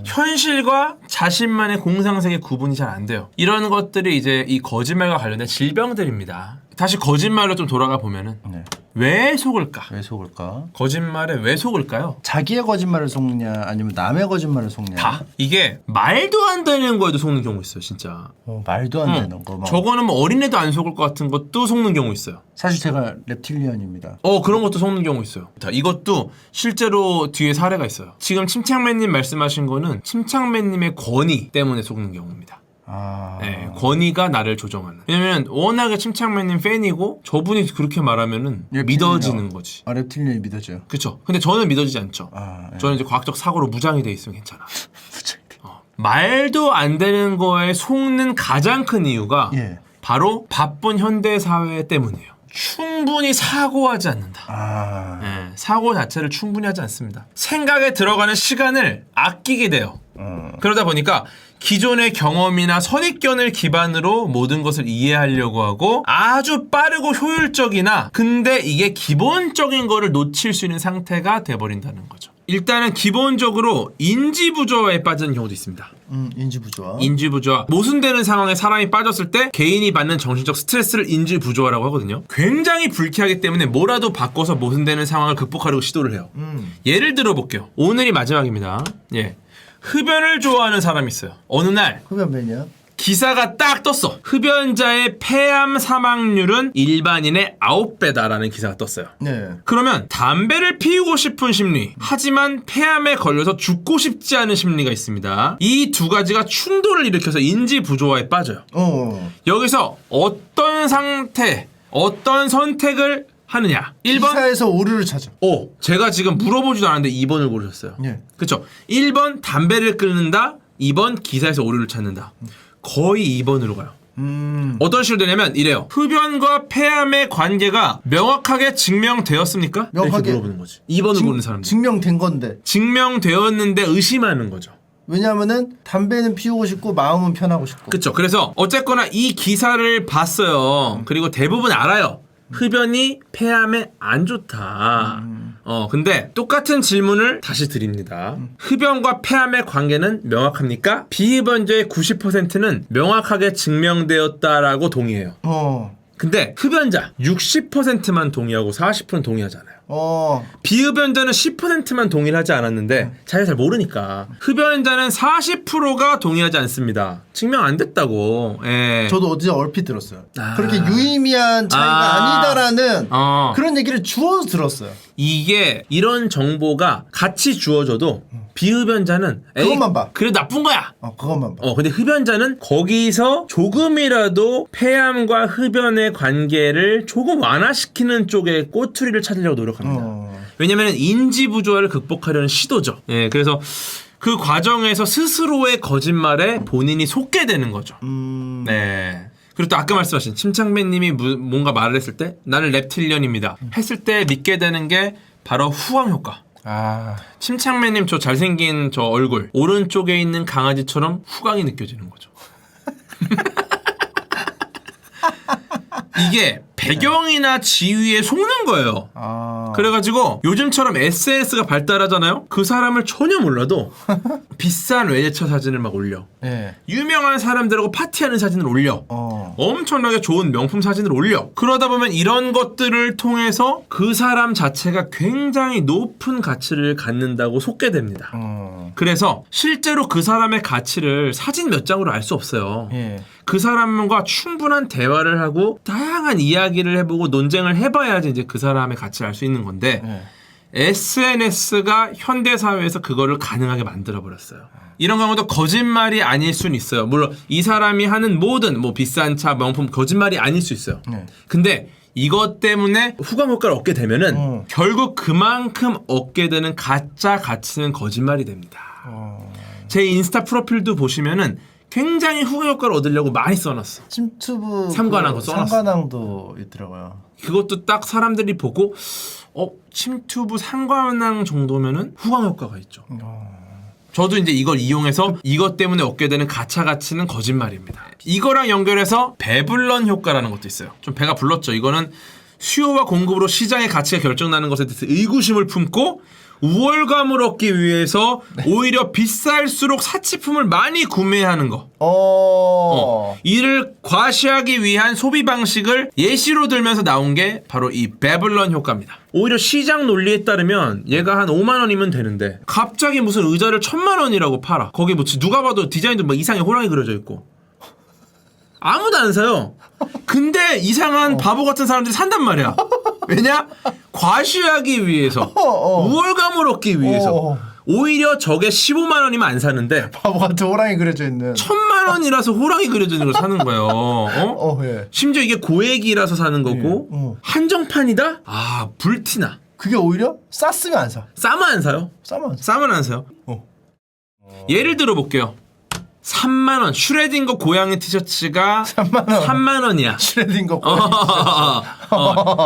현실과 자신만의 공상세계 구분이 잘 안 돼요. 이런 것들이 이제 이 거짓말과 관련된 질병들입니다. 다시 거짓말로 좀 돌아가 보면은 네. 왜 속을까? 왜 속을까? 거짓말에 왜 속을까요? 자기의 거짓말을 속냐 아니면 남의 거짓말을 속냐? 다. 이게 말도 안 되는 거에도 속는 경우 있어요, 진짜. 말도 안 되는 거. 막. 저거는 뭐 어린애도 안 속을 것 같은 것도 속는 경우 있어요. 사실 제가 reptilian입니다. 그런 것도 속는 경우 있어요. 자, 이것도 실제로 뒤에 사례가 있어요. 지금 침착맨님 말씀하신 거는 침착맨님의 권위 때문에 속는 경우입니다. 네, 권위가 나를 조정하는. 왜냐면 워낙에 침착맨님 팬이고 저분이 그렇게 말하면은 믿어지는 거지. 랩틸리언이 믿어져요. 그쵸. 근데 저는 믿어지지 않죠. 네. 저는 이제 과학적 사고로 무장이 돼 있으면 괜찮아. 말도 안 되는 거에 속는 가장 큰 이유가 예. 바로 바쁜 현대 사회 때문이에요. 충분히 사고하지 않는다. 네, 사고 자체를 충분히 하지 않습니다. 생각에 들어가는 시간을 아끼게 돼요. 그러다 보니까 기존의 경험이나 선입견을 기반으로 모든 것을 이해하려고 하고 아주 빠르고 효율적이나 근데 이게 기본적인 거를 놓칠 수 있는 상태가 돼버린다는 거죠. 일단은 기본적으로 인지부조화에 빠지는 경우도 있습니다. 인지부조화. 인지부조화. 모순되는 상황에 사람이 빠졌을 때 개인이 받는 정신적 스트레스를 인지부조화라고 하거든요. 굉장히 불쾌하기 때문에 뭐라도 바꿔서 모순되는 상황을 극복하려고 시도를 해요. 예를 들어 볼게요. 오늘이 마지막입니다. 예. 흡연을 좋아하는 사람이 있어요. 어느 날 흡연 매니아? 기사가 딱 떴어. 흡연자의 폐암 사망률은 일반인의 9배다라는 기사가 떴어요. 네. 그러면 담배를 피우고 싶은 심리, 하지만 폐암에 걸려서 죽고 싶지 않은 심리가 있습니다. 이 두 가지가 충돌을 일으켜서 인지 부조화에 빠져요. 여기서 어떤 상태, 어떤 선택을 하느냐. 1번 기사에서 오류를 찾아. 제가 지금 물어보지도 않았는데 2번을 고르셨어요. 예. 그쵸? 1번 담배를 끊는다. 2번 기사에서 오류를 찾는다. 거의 2번으로 가요. 어떤 식으로 되냐면 이래요. 흡연과 폐암의 관계가 명확하게 증명되었습니까? 명확하게 이렇게 물어보는 거지. 2번을 고르는 사람들. 증명된 건데. 증명되었는데 의심하는 거죠. 왜냐하면은 담배는 피우고 싶고 마음은 편하고 싶고. 그쵸. 그래서 어쨌거나 이 기사를 봤어요. 그리고 대부분 알아요. 흡연이 폐암에 안 좋다. 근데 똑같은 질문을 다시 드립니다. 흡연과 폐암의 관계는 명확합니까? 비흡연자의 90%는 명확하게 증명되었다라고 동의해요. 근데 흡연자 60%만 동의하고 40%는 동의하잖아요. 비흡연자는 10%만 동의를 하지 않았는데 자기가 잘 모르니까 흡연자는 40%가 동의하지 않습니다. 증명 안 됐다고. 예. 저도 어디서 얼핏 들었어요. 그렇게 유의미한 차이가 아니다라는 그런 얘기를 주워서 들었어요. 이게 이런 정보가 같이 주어져도 비흡연자는 그것만 봐. 그래 나쁜 거야. 그것만 봐. 근데 흡연자는 거기서 조금이라도 폐암과 흡연의 관계를 조금 완화시키는 쪽에 꼬투리를 찾으려고 노력합니다. 왜냐면 인지 부조화를 극복하려는 시도죠. 예, 그래서 그 과정에서 스스로의 거짓말에 본인이 속게 되는 거죠. 네. 그리고 또 아까 말씀하신 침착맨님이 뭔가 말을 했을 때 나는 reptilian입니다 했을 때 믿게 되는 게 바로 후광 효과. 침착맨님 저 잘생긴 저 얼굴 오른쪽에 있는 강아지처럼 후광이 느껴지는 거죠. 이게 배경이나 지위에 속는 거예요. 그래가지고 요즘처럼 SNS가 발달하잖아요. 그 사람을 전혀 몰라도 비싼 외제차 사진을 막 올려. 유명한 사람들하고 파티하는 사진을 올려. 엄청나게 좋은 명품 사진을 올려. 그러다 보면 이런 것들을 통해서 그 사람 자체가 굉장히 높은 가치를 갖는다고 속게 됩니다. 그래서 실제로 그 사람의 가치를 사진 몇 장으로 알 수 없어요. 그 사람과 충분한 대화를 하고 다양한 이야기를 해보고 논쟁을 해봐야지 이제 그 사람의 가치를 알 수 있는 건데 SNS가 현대사회에서 그거를 가능하게 만들어버렸어요. 이런 경우도 거짓말이 아닐 수는 있어요. 물론 이 사람이 하는 모든 뭐 비싼 차, 명품 거짓말이 아닐 수 있어요. 근데 이것 때문에 후광 효과를 얻게 되면은 결국 그만큼 얻게 되는 가짜 가치는 거짓말이 됩니다. 제 인스타 프로필도 보시면은 굉장히 후광 효과를 얻으려고 많이 써놨어. 침투브 삼관왕도 써놨어. 삼관왕도 있더라고요. 그것도 딱 사람들이 보고 침투부 삼관왕 정도면은 후광 효과가 있죠. 저도 이제 이걸 이용해서 이것 때문에 얻게 되는 가차 가치는 거짓말입니다. 이거랑 연결해서 배불런 효과라는 것도 있어요. 좀 배가 불렀죠. 이거는 수요와 공급으로 시장의 가치가 결정나는 것에 대해서 의구심을 품고 우월감을 얻기 위해서 오히려 비쌀수록 사치품을 많이 구매하는 거. 이를 과시하기 위한 소비 방식을 예시로 들면서 나온 게 바로 이 배블런 효과입니다. 오히려 시장 논리에 따르면 얘가 한 5만 원이면 되는데 갑자기 무슨 의자를 1,000만 원이라고 팔아. 거기 뭐 누가 봐도 디자인도 막 이상의 호랑이 그려져 있고 아무도 안 사요. 근데 이상한 바보 같은 사람들이 산단 말이야. 왜냐? 과시하기 위해서, 우월감을 얻기 위해서. 오히려 저게 15만 원이면 안 사는데 바보 같은 호랑이 그려져 있는 1,000만 원이라서 호랑이 그려져 있는 걸 사는 거예요. 예. 심지어 이게 고액이라서 사는 거고 한정판이다? 아, 불티나. 그게 오히려 쌌으면 안 사. 싸면 안 사요. 싸면 안 사요. 예를 들어 볼게요. 3만 원 슈레딩거 고양이 티셔츠가 3만 원이야. 슈레딩거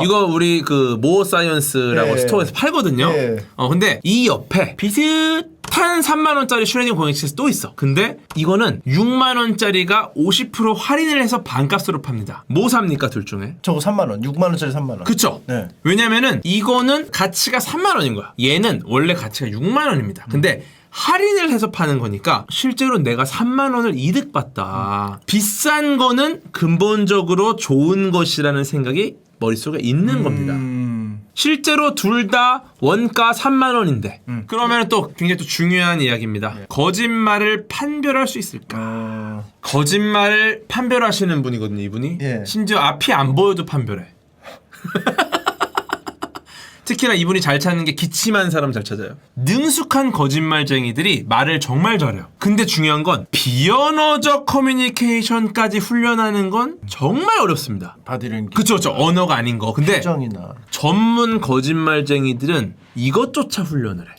이거 우리 그 모어 사이언스라고 예. 스토어에서 팔거든요. 예. 근데 이 옆에 비슷한 3만 원짜리 슈레딩 고양이 티셔츠 또 있어. 근데 이거는 6만 원짜리가 50% 할인을 해서 반값으로 팝니다. 뭐 삽니까 둘 중에? 저거 3만 원, 6만 원짜리 3만 원. 그쵸? 네. 왜냐면은 이거는 가치가 3만 원인 거야. 얘는 원래 가치가 6만 원입니다. 근데 할인을 해서 파는 거니까 실제로 내가 3만 원을 이득봤다. 비싼 거는 근본적으로 좋은 것이라는 생각이 머릿속에 있는 겁니다. 실제로 둘 다 원가 3만 원인데 그러면 또 굉장히 또 중요한 이야기입니다. 거짓말을 판별할 수 있을까? 거짓말을 판별하시는 분이거든요, 이분이. 예. 심지어 앞이 안 보여도 판별해. 특히나 이분이 잘 찾는 게 기침한 사람 잘 찾아요. 능숙한 거짓말쟁이들이 말을 정말 잘해요. 근데 중요한 건 비언어적 커뮤니케이션까지 훈련하는 건 정말 어렵습니다. 바디랭귀. 그쵸. 언어가 아닌 거. 근데 표정이나. 전문 거짓말쟁이들은 이것조차 훈련을 해.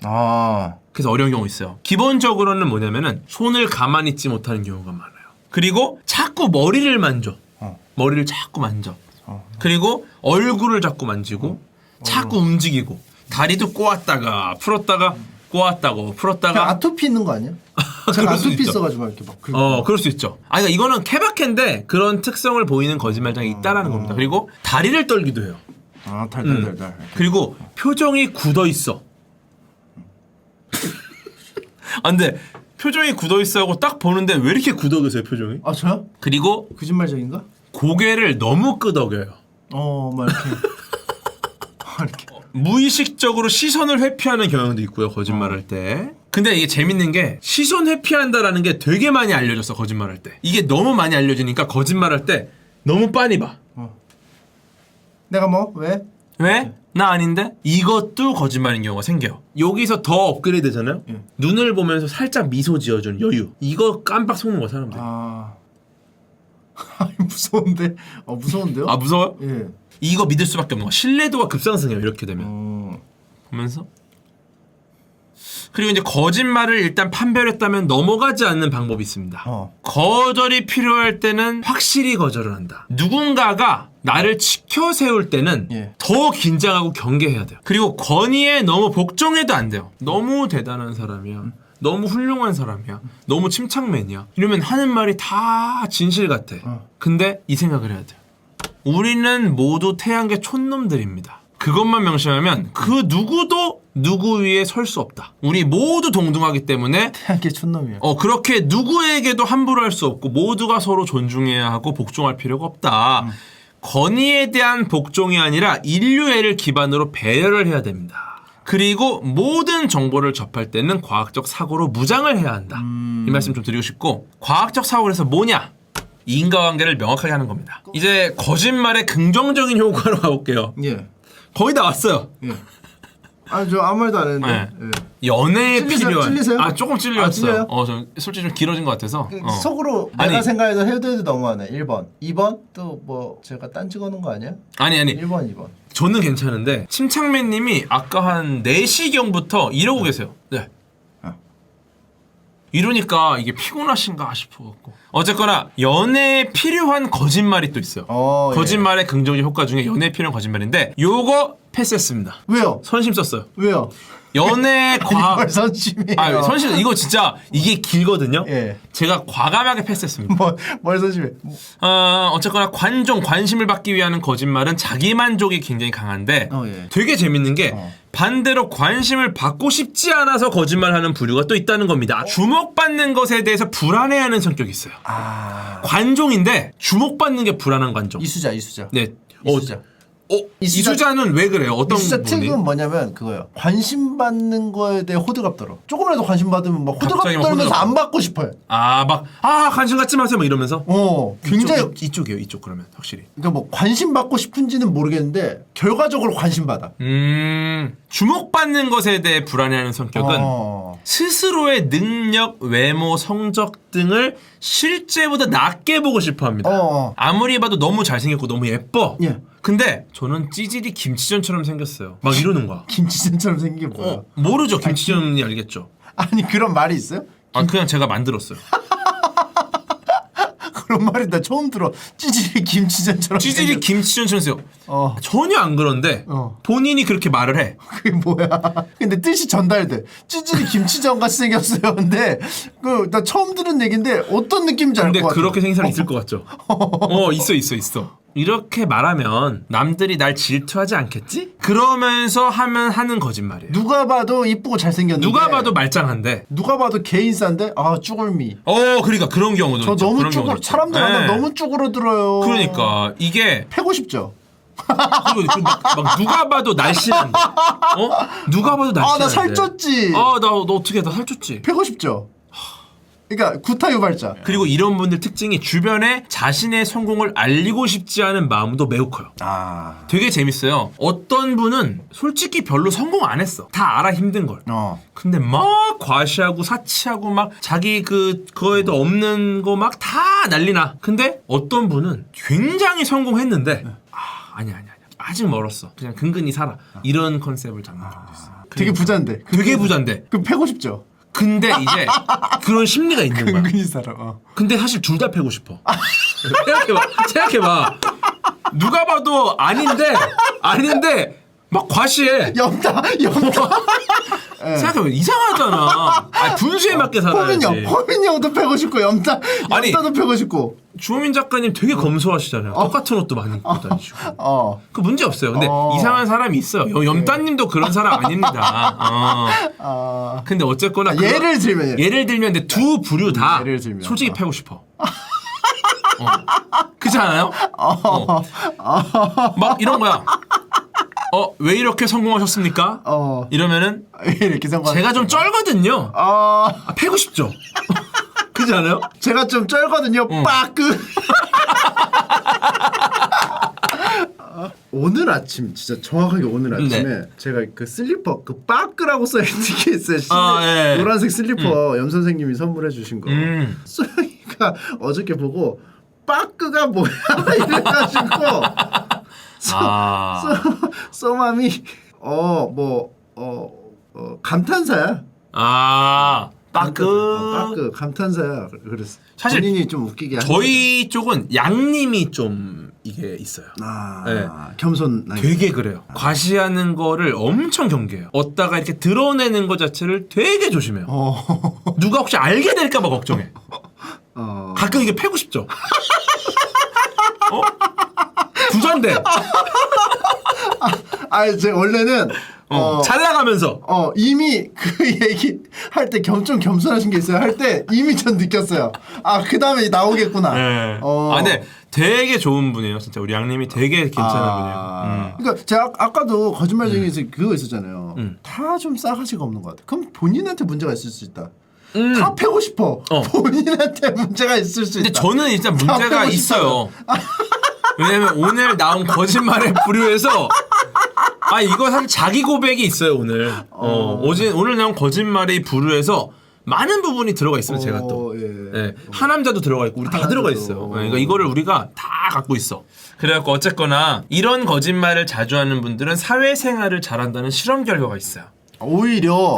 그래서 어려운 경우 있어요. 기본적으로는 뭐냐면은 손을 가만히 있지 못하는 경우가 많아요. 그리고 자꾸 머리를 만져. 머리를 자꾸 만져. 그리고 얼굴을 자꾸 만지고 자꾸 움직이고 다리도 꼬았다가 풀었다가 꼬았다고 풀었다가 아토피 있는 거 아니야? 제가 아토피 있어가지고 이렇게 막 그럴 수 있죠. 그러니까 이거는 케바케인데 그런 특성을 보이는 거짓말장이 있다라는 겁니다. 그리고 다리를 떨기도 해요. 달달달달. 그리고 표정이 굳어 있어. 근데 표정이 굳어 있어 하고 딱 보는데 왜 이렇게 굳어 계세요, 표정이? 저요? 그리고 거짓말쟁인가? 고개를 너무 끄덕여요. 막 이렇게. 무의식적으로 시선을 회피하는 경향도 있고요, 거짓말할 때. 근데 이게 재밌는 게 시선 회피한다라는 게 되게 많이 알려졌어, 거짓말할 때. 이게 너무 많이 알려지니까 거짓말할 때 너무 빤히 봐. 내가 뭐? 왜? 왜? 나 아닌데? 이것도 거짓말인 경우가 생겨요. 여기서 더 업그레이드 되잖아요? 눈을 보면서 살짝 미소 지어주는 여유. 이거 깜빡 속는 거야, 사람들. 무서운데? 무서운데요? 무서워요? 예. 이거 믿을 수밖에 없는 거야. 신뢰도가 급상승해요, 이렇게 되면. 보면서. 그리고 이제 거짓말을 일단 판별했다면 넘어가지 않는 방법이 있습니다. 거절이 필요할 때는 확실히 거절을 한다. 누군가가 나를 지켜 세울 때는 더 긴장하고 경계해야 돼요. 그리고 권위에 너무 복종해도 안 돼요. 너무 대단한 사람이야. 너무 훌륭한 사람이야. 너무 침착맨이야. 이러면 하는 말이 다 진실 같아. 근데 이 생각을 해야 돼요. 우리는 모두 태양계 촌놈들입니다. 그것만 명심하면 그 누구도 누구 위에 설 수 없다. 우리 모두 동등하기 때문에 태양계 촌놈이야. 그렇게 누구에게도 함부로 할 수 없고 모두가 서로 존중해야 하고 복종할 필요가 없다. 권위에 대한 복종이 아니라 인류애를 기반으로 배려를 해야 됩니다. 그리고 모든 정보를 접할 때는 과학적 사고로 무장을 해야 한다. 이 말씀 좀 드리고 싶고, 과학적 사고에서 뭐냐? 인과관계를 명확하게 하는 겁니다. 이제 거짓말의 긍정적인 효과로 가볼게요. 예. 거의 다 왔어요. 예. 저 아무 말도 안 했는데. 예. 연애에 필요한. 찔리세요? 조금 찔렸어요. 찔려요? 좀 솔직히 좀 길어진 것 같아서. 속으로 내가 생각해도 해도 너무하네. 1번. 2번? 또 뭐 제가 딴 찍어놓은 거 아니야? 아니. 1번, 2번. 저는 괜찮은데 침착맨님이 아까 한 4시경부터 이러고 계세요. 네. 이러니까 이게 피곤하신가 싶어갖고. 어쨌거나 연애에 필요한 거짓말이 또 있어요. 거짓말의 긍정적 효과 중에 연애에 필요한 거짓말인데 요거 패스했습니다. 왜요? 선심 썼어요. 왜요? 연애 과학. 이걸 선심이에요. 선심 이거 진짜 이게 길거든요. 예. 제가 과감하게 패스했습니다. 뭘 선심해? 어쨌거나 관심을 받기 위한 거짓말은 자기 만족이 굉장히 강한데 예. 되게 재밌는 게 반대로 관심을 받고 싶지 않아서 거짓말하는 부류가 또 있다는 겁니다. 주목받는 것에 대해서 불안해하는 성격이 있어요. 관종인데 주목받는 게 불안한 관종. 이수자. 네. 이수자. 이수자는 왜 그래요? 어떤 이수자 분이? 특은 뭐냐면 그거예요. 관심 받는 거에 대해 호들갑 떨어. 조금이라도 관심 받으면 막 호들갑 갑자기 막 떨면서 호들갑 안 받고 싶어요. 관심 갖지 마세요 막 이러면서. 굉장히 이쪽이에요. 이쪽 그러면 확실히. 그러니까 뭐 관심 받고 싶은지는 모르겠는데 결과적으로 관심 받아. 주목받는 것에 대해 불안해하는 성격은 스스로의 능력, 외모, 성적 등을 실제보다 낮게 보고 싶어합니다. 아무리 봐도 너무 잘생겼고 너무 예뻐. 예. 근데 저는 찌질이 김치전처럼 생겼어요. 막 이러는 거야. 김치전처럼 생긴 게 뭐야? 모르죠. 김치전이 알겠죠. 아니 그런 말이 있어요? 그냥 제가 만들었어요. 그런 말이 나 처음 들어. 찌질이 김치전처럼. 찌질이 김치전처럼 생겼어요. 전혀 안 그런데 본인이 그렇게 말을 해. 그게 뭐야? 근데 뜻이 전달돼. 찌질이 김치전 같이 생겼어요. 근데 나 처음 들은 얘긴데 어떤 느낌인지 알 것 근데 같아. 그렇게 생긴 사람 있을 것 같죠? 있어. 이렇게 말하면 남들이 날 질투하지 않겠지? 그러면서 하는 거짓말이에요. 누가 봐도 이쁘고 잘생겼는데 누가 봐도 말짱한데 누가 봐도 개인싸인데 쭈글미. 그러니까 그런 경우도 저 있죠. 너무 그런 경우도 있죠. 사람들 만나면 너무 쭈그러들어요. 그러니까 이게 패고 싶죠. 그리고 막 누가 봐도 날씬한데 누가 봐도 날씬한데 나 살쪘지. 너 어떻게 해? 나 살쪘지. 패고 싶죠. 그러니까 구타유발자. 그리고 이런 분들 특징이 주변에 자신의 성공을 알리고 싶지 않은 마음도 매우 커요. 되게 재밌어요. 어떤 분은 솔직히 별로 성공 안 했어. 다 알아 힘든 걸. 근데 막 과시하고 사치하고 막 자기 그거에도 없는 거 막 다 난리나. 근데 어떤 분은 굉장히 성공했는데 아니야. 아직 멀었어. 그냥 근근히 살아. 이런 컨셉을 잡는 경우도 있어요. 되게 부자인데. 되게 부자인데. 그럼 패고 싶죠. 근데 이제 그런 심리가 있는 거야. 근근히 살아. 근데 사실 둘 다 패고 싶어. 생각해봐. 누가 봐도 아닌데 막 과시해. 염다. 생각해봐. 이상하잖아. 분수에 맞게 살아야지. 호민 형도 패고 싶고 염다도 패고 싶고. 주호민 작가님 되게 검소하시잖아요. 똑같은 옷도 많이 입고 다니시고. 그 문제 없어요. 근데 이상한 사람이 있어요. 염따님도 그런 사람 아닙니다. 근데 어쨌거나 예를 들면 근데 두 부류 다 솔직히 패고 싶어. 그렇지 않아요? 막 이런 거야. 왜 이렇게 성공하셨습니까? 이러면은 이렇게 제가 좀 쩔거든요. 패고 싶죠. 그렇지 않아요? 제가 좀 쩔거든요. 빠끄. 오늘 아침 진짜 정확하게 오늘 아침에 제가 그 슬리퍼 빠끄라고 써있는 게 있어요. 노란색 슬리퍼 염 선생님이 선물해 주신 거. 소영이가 어저께 보고 빠끄가 뭐야 이래가지고 쏘맘이 감탄사야. 빠끄 감탄사야. 그랬어. 사실 본인이 좀 웃기게 저희 쪽은 양님이 좀 이게 있어요. 겸손. 되게 그래요. 과시하는 거를 엄청 경계해요. 얻다가 이렇게 드러내는 것 자체를 되게 조심해요. 누가 혹시 알게 될까봐 걱정해. 가끔 이게 패고 싶죠. 부자인데. 제가 원래는 잘 나가면서 이미 그 얘기 할 때 좀 겸손하신 게 있어요. 할 때 이미 전 느꼈어요. 그 다음에 나오겠구나. 근데 되게 좋은 분이에요. 진짜 우리 양님이 되게 괜찮은 분이에요. 그러니까 제가 아까도 거짓말 중에서 그거 있었잖아요. 다 좀 싸가지가 없는 것 같아. 그럼 본인한테 문제가 있을 수 있다. 다 패고 싶어. 본인한테 문제가 있을 수 있다. 근데 저는 일단 문제가 있어요. 왜냐면 오늘 나온 거짓말의 부류에서 이거 사실 자기 고백이 있어요. 오늘 오늘 나온 거짓말의 부류에서 많은 부분이 들어가 있으면 제가 또 하남자도 들어가 있고 우리 다 들어가 있어요. 그러니까 이거를 우리가 다 갖고 있어. 그래갖고 어쨌거나 이런 거짓말을 자주 하는 분들은 사회생활을 잘한다는 실험 결과가 있어요. 오히려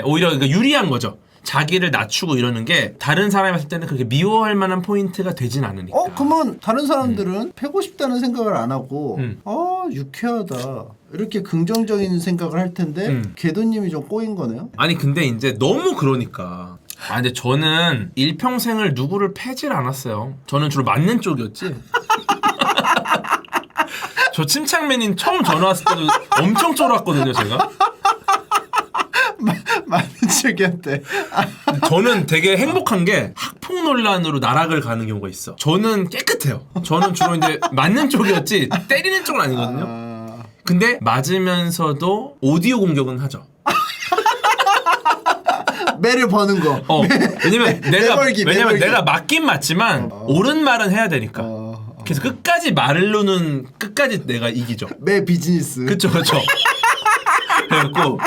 오히려 그러니까 유리한 거죠. 자기를 낮추고 이러는 게 다른 사람이 봤을 때는 그렇게 미워할 만한 포인트가 되진 않으니까. 그러면 다른 사람들은 패고 싶다는 생각을 안 하고 유쾌하다 이렇게 긍정적인 생각을 할 텐데 궤도님이 좀 꼬인 거네요. 아니 근데 이제 너무 그러니까. 근데 저는 일평생을 누구를 패질 않았어요. 저는 주로 맞는 쪽이었지. 저 침착맨님 처음 전화 왔을 때도 엄청 쫄았거든요, 제가. 맞는 쪽이었대. 저는 되게 행복한 게 학폭 논란으로 나락을 가는 경우가 있어. 저는 깨끗해요. 저는 주로 이제 맞는 쪽이었지 때리는 쪽은 아니거든요. 근데 맞으면서도 오디오 공격은 하죠. 매를 버는 거. 왜냐면 매벌기. 내가 맞긴 맞지만 옳은 말은 해야 되니까. 그래서 끝까지 말로는 끝까지 내가 이기죠. 매 비즈니스. 그쵸. 그래갖고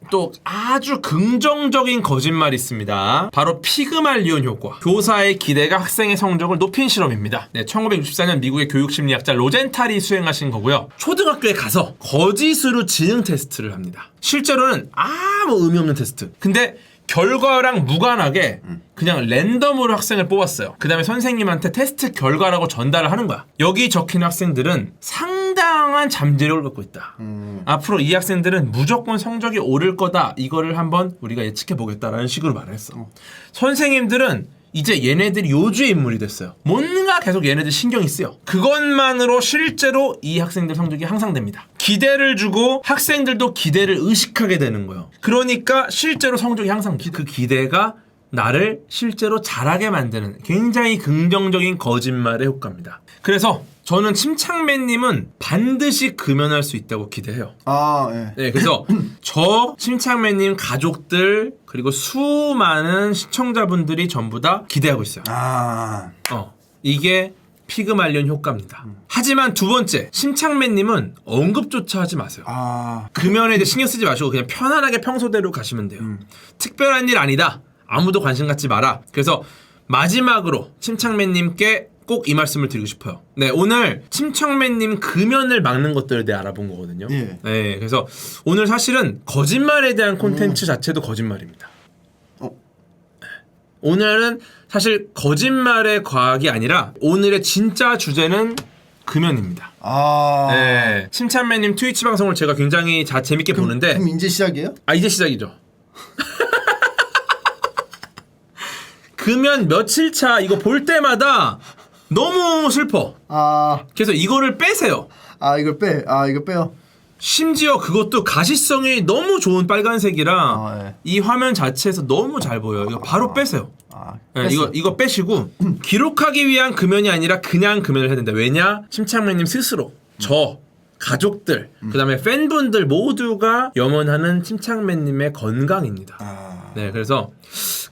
또 아주 긍정적인 거짓말이 있습니다. 바로 피그말리온 효과. 교사의 기대가 학생의 성적을 높인 실험입니다. 1964년 미국의 교육심리학자 로젠탈이 수행하신 거고요. 초등학교에 가서 거짓으로 지능 테스트를 합니다. 실제로는 아무 의미 없는 테스트. 근데 결과랑 무관하게 그냥 랜덤으로 학생을 뽑았어요. 그 다음에 선생님한테 테스트 결과라고 전달을 하는 거야. 여기 적힌 학생들은 상당한 잠재력을 갖고 있다. 앞으로 이 학생들은 무조건 성적이 오를 거다. 이거를 한번 우리가 예측해 보겠다라는 식으로 말을 했어. 선생님들은 이제 얘네들이 요주의 인물이 됐어요. 뭔가 계속 얘네들 신경이 쓰여. 그것만으로 실제로 이 학생들 성적이 향상됩니다. 기대를 주고 학생들도 기대를 의식하게 되는 거예요. 그러니까 실제로 성적이 향상돼. 그 기대가 나를 실제로 잘하게 만드는 굉장히 긍정적인 거짓말의 효과입니다. 그래서 저는 침착맨님은 반드시 금연할 수 있다고 기대해요. 네, 그래서 저 침착맨님 가족들 그리고 수많은 시청자분들이 전부 다 기대하고 있어요. 이게 피그말리온 효과입니다. 하지만 두 번째, 침착맨님은 언급조차 하지 마세요. 금연에 대해 신경 쓰지 마시고 그냥 편안하게 평소대로 가시면 돼요. 특별한 일 아니다. 아무도 관심 갖지 마라. 그래서 마지막으로 침착맨님께 꼭 이 말씀을 드리고 싶어요. 네, 오늘 침착맨님 금연을 막는 것들을 내가 알아본 거거든요. 예. 네, 그래서 오늘 사실은 거짓말에 대한 콘텐츠 자체도 거짓말입니다. 오늘은 사실 거짓말의 과학이 아니라 오늘의 진짜 주제는 금연입니다. 네, 침착맨님 트위치 방송을 제가 굉장히 재밌게 보는데 그럼 이제 시작이에요? 이제 시작이죠. 금연 며칠 차 이거 볼 때마다 너무 슬퍼. 그래서 이거를 빼세요. 이걸 빼요. 심지어 그것도 가시성이 너무 좋은 빨간색이라 이 화면 자체에서 너무 잘 보여요. 이거 바로 빼세요. 네, 이거 빼시고 기록하기 위한 금연이 아니라 그냥 금연을 해야 된다. 왜냐? 침착맨님 스스로 가족들 그 다음에 팬분들 모두가 염원하는 침착맨님의 건강입니다. 네, 그래서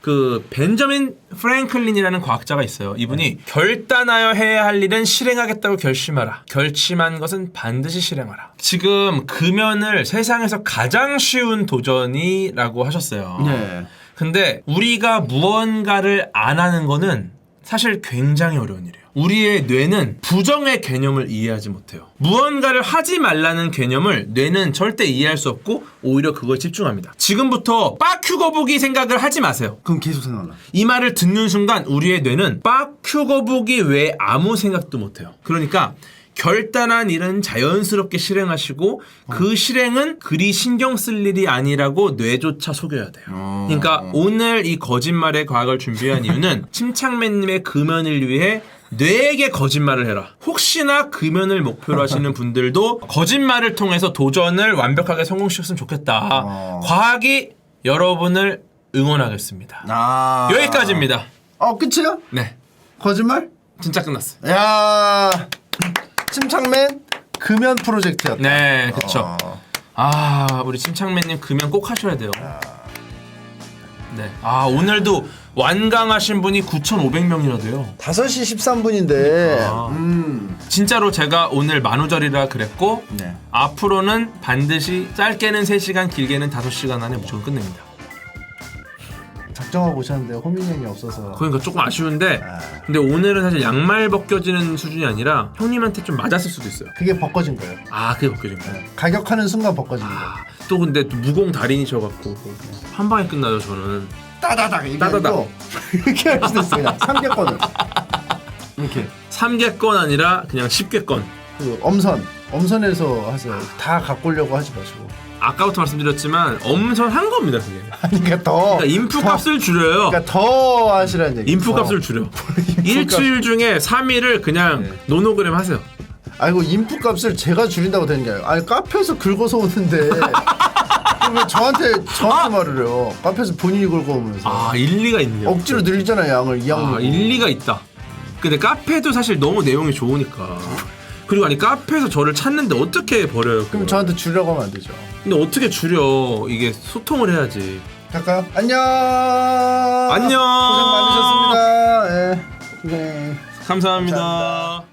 그 벤저민 프랭클린이라는 과학자가 있어요. 이분이 결단하여 해야 할 일은 실행하겠다고 결심하라. 결심한 것은 반드시 실행하라. 지금 금연을 세상에서 가장 쉬운 도전이라고 하셨어요. 네. 근데 우리가 무언가를 안 하는 거는 사실 굉장히 어려운 일이에요. 우리의 뇌는 부정의 개념을 이해하지 못해요. 무언가를 하지 말라는 개념을 뇌는 절대 이해할 수 없고 오히려 그거에 집중합니다. 지금부터 빠큐 거북이 생각을 하지 마세요. 그럼 계속 생각나. 이 말을 듣는 순간 우리의 뇌는 빠큐 거북이 외에 아무 생각도 못해요. 그러니까 결단한 일은 자연스럽게 실행하시고 그 실행은 그리 신경 쓸 일이 아니라고 뇌조차 속여야 돼요. 그러니까 오늘 이 거짓말의 과학을 준비한 이유는 침착맨님의 금연을 위해 뇌에게 거짓말을 해라. 혹시나 금연을 목표로 하시는 분들도 거짓말을 통해서 도전을 완벽하게 성공시켰으면 좋겠다. 과학이 여러분을 응원하겠습니다. 여기까지입니다. 끝이야? 네. 거짓말? 진짜 끝났어. 야, 침착맨 금연 프로젝트였다. 네, 그쵸. 우리 침착맨님 금연 꼭 하셔야 돼요. 네. 오늘도 완강하신 분이 9,500명이나 돼요. 5시 13분인데 진짜로 제가 오늘 만우절이라 그랬고 네. 앞으로는 반드시 짧게는 3시간 길게는 5시간 안에 무조건 끝냅니다. 작정하고 오셨는데 호민이 형이 없어서 그러니까 조금 아쉬운데 근데 오늘은 사실 양말 벗겨지는 수준이 아니라 형님한테 좀 맞았을 수도 있어요. 그게 벗겨진 거예요. 그게 벗겨진 거예요. 가격하는 순간 벗겨진 거예요. 또 근데 또 무공 달인이셔갖고 한 방에 끝나죠 저는. 따다닥 얘기하고 이렇게 할 수도 있어. 그냥 3개권을 이렇게 3개권 아니라 그냥 10개권. 그 엄선해서 하세요. 다 갖고 오려고 하지 마시고. 아까부터 말씀드렸지만 엄선한 겁니다 그게. 아니 그러니까 더 그러니까 인프 값을 줄여요. 그러니까 더 하시라는 얘기. 인프 값을 줄여. 일주일 중에 3일을 그냥 네. 노노그램 하세요. 아이고 인프 값을 제가 줄인다고 되는 게 아니라 아니 카페에서 긁어서 오는데 왜 저한테 말을 해요. 카페에서 본인이 긁어오면서 아 일리가 있네요. 억지로 늘리잖아요 양을 이양. 아 일리가 있다. 근데 카페도 사실 너무 내용이 좋으니까. 그리고 아니 카페에서 저를 찾는데 어떻게 버려요? 그럼 그걸? 저한테 주려고 하면 안 되죠. 근데 어떻게 줄여? 이게 소통을 해야지. 갈까요? 안녕. 안녕. 고생 많으셨습니다. 예. 네. 감사합니다.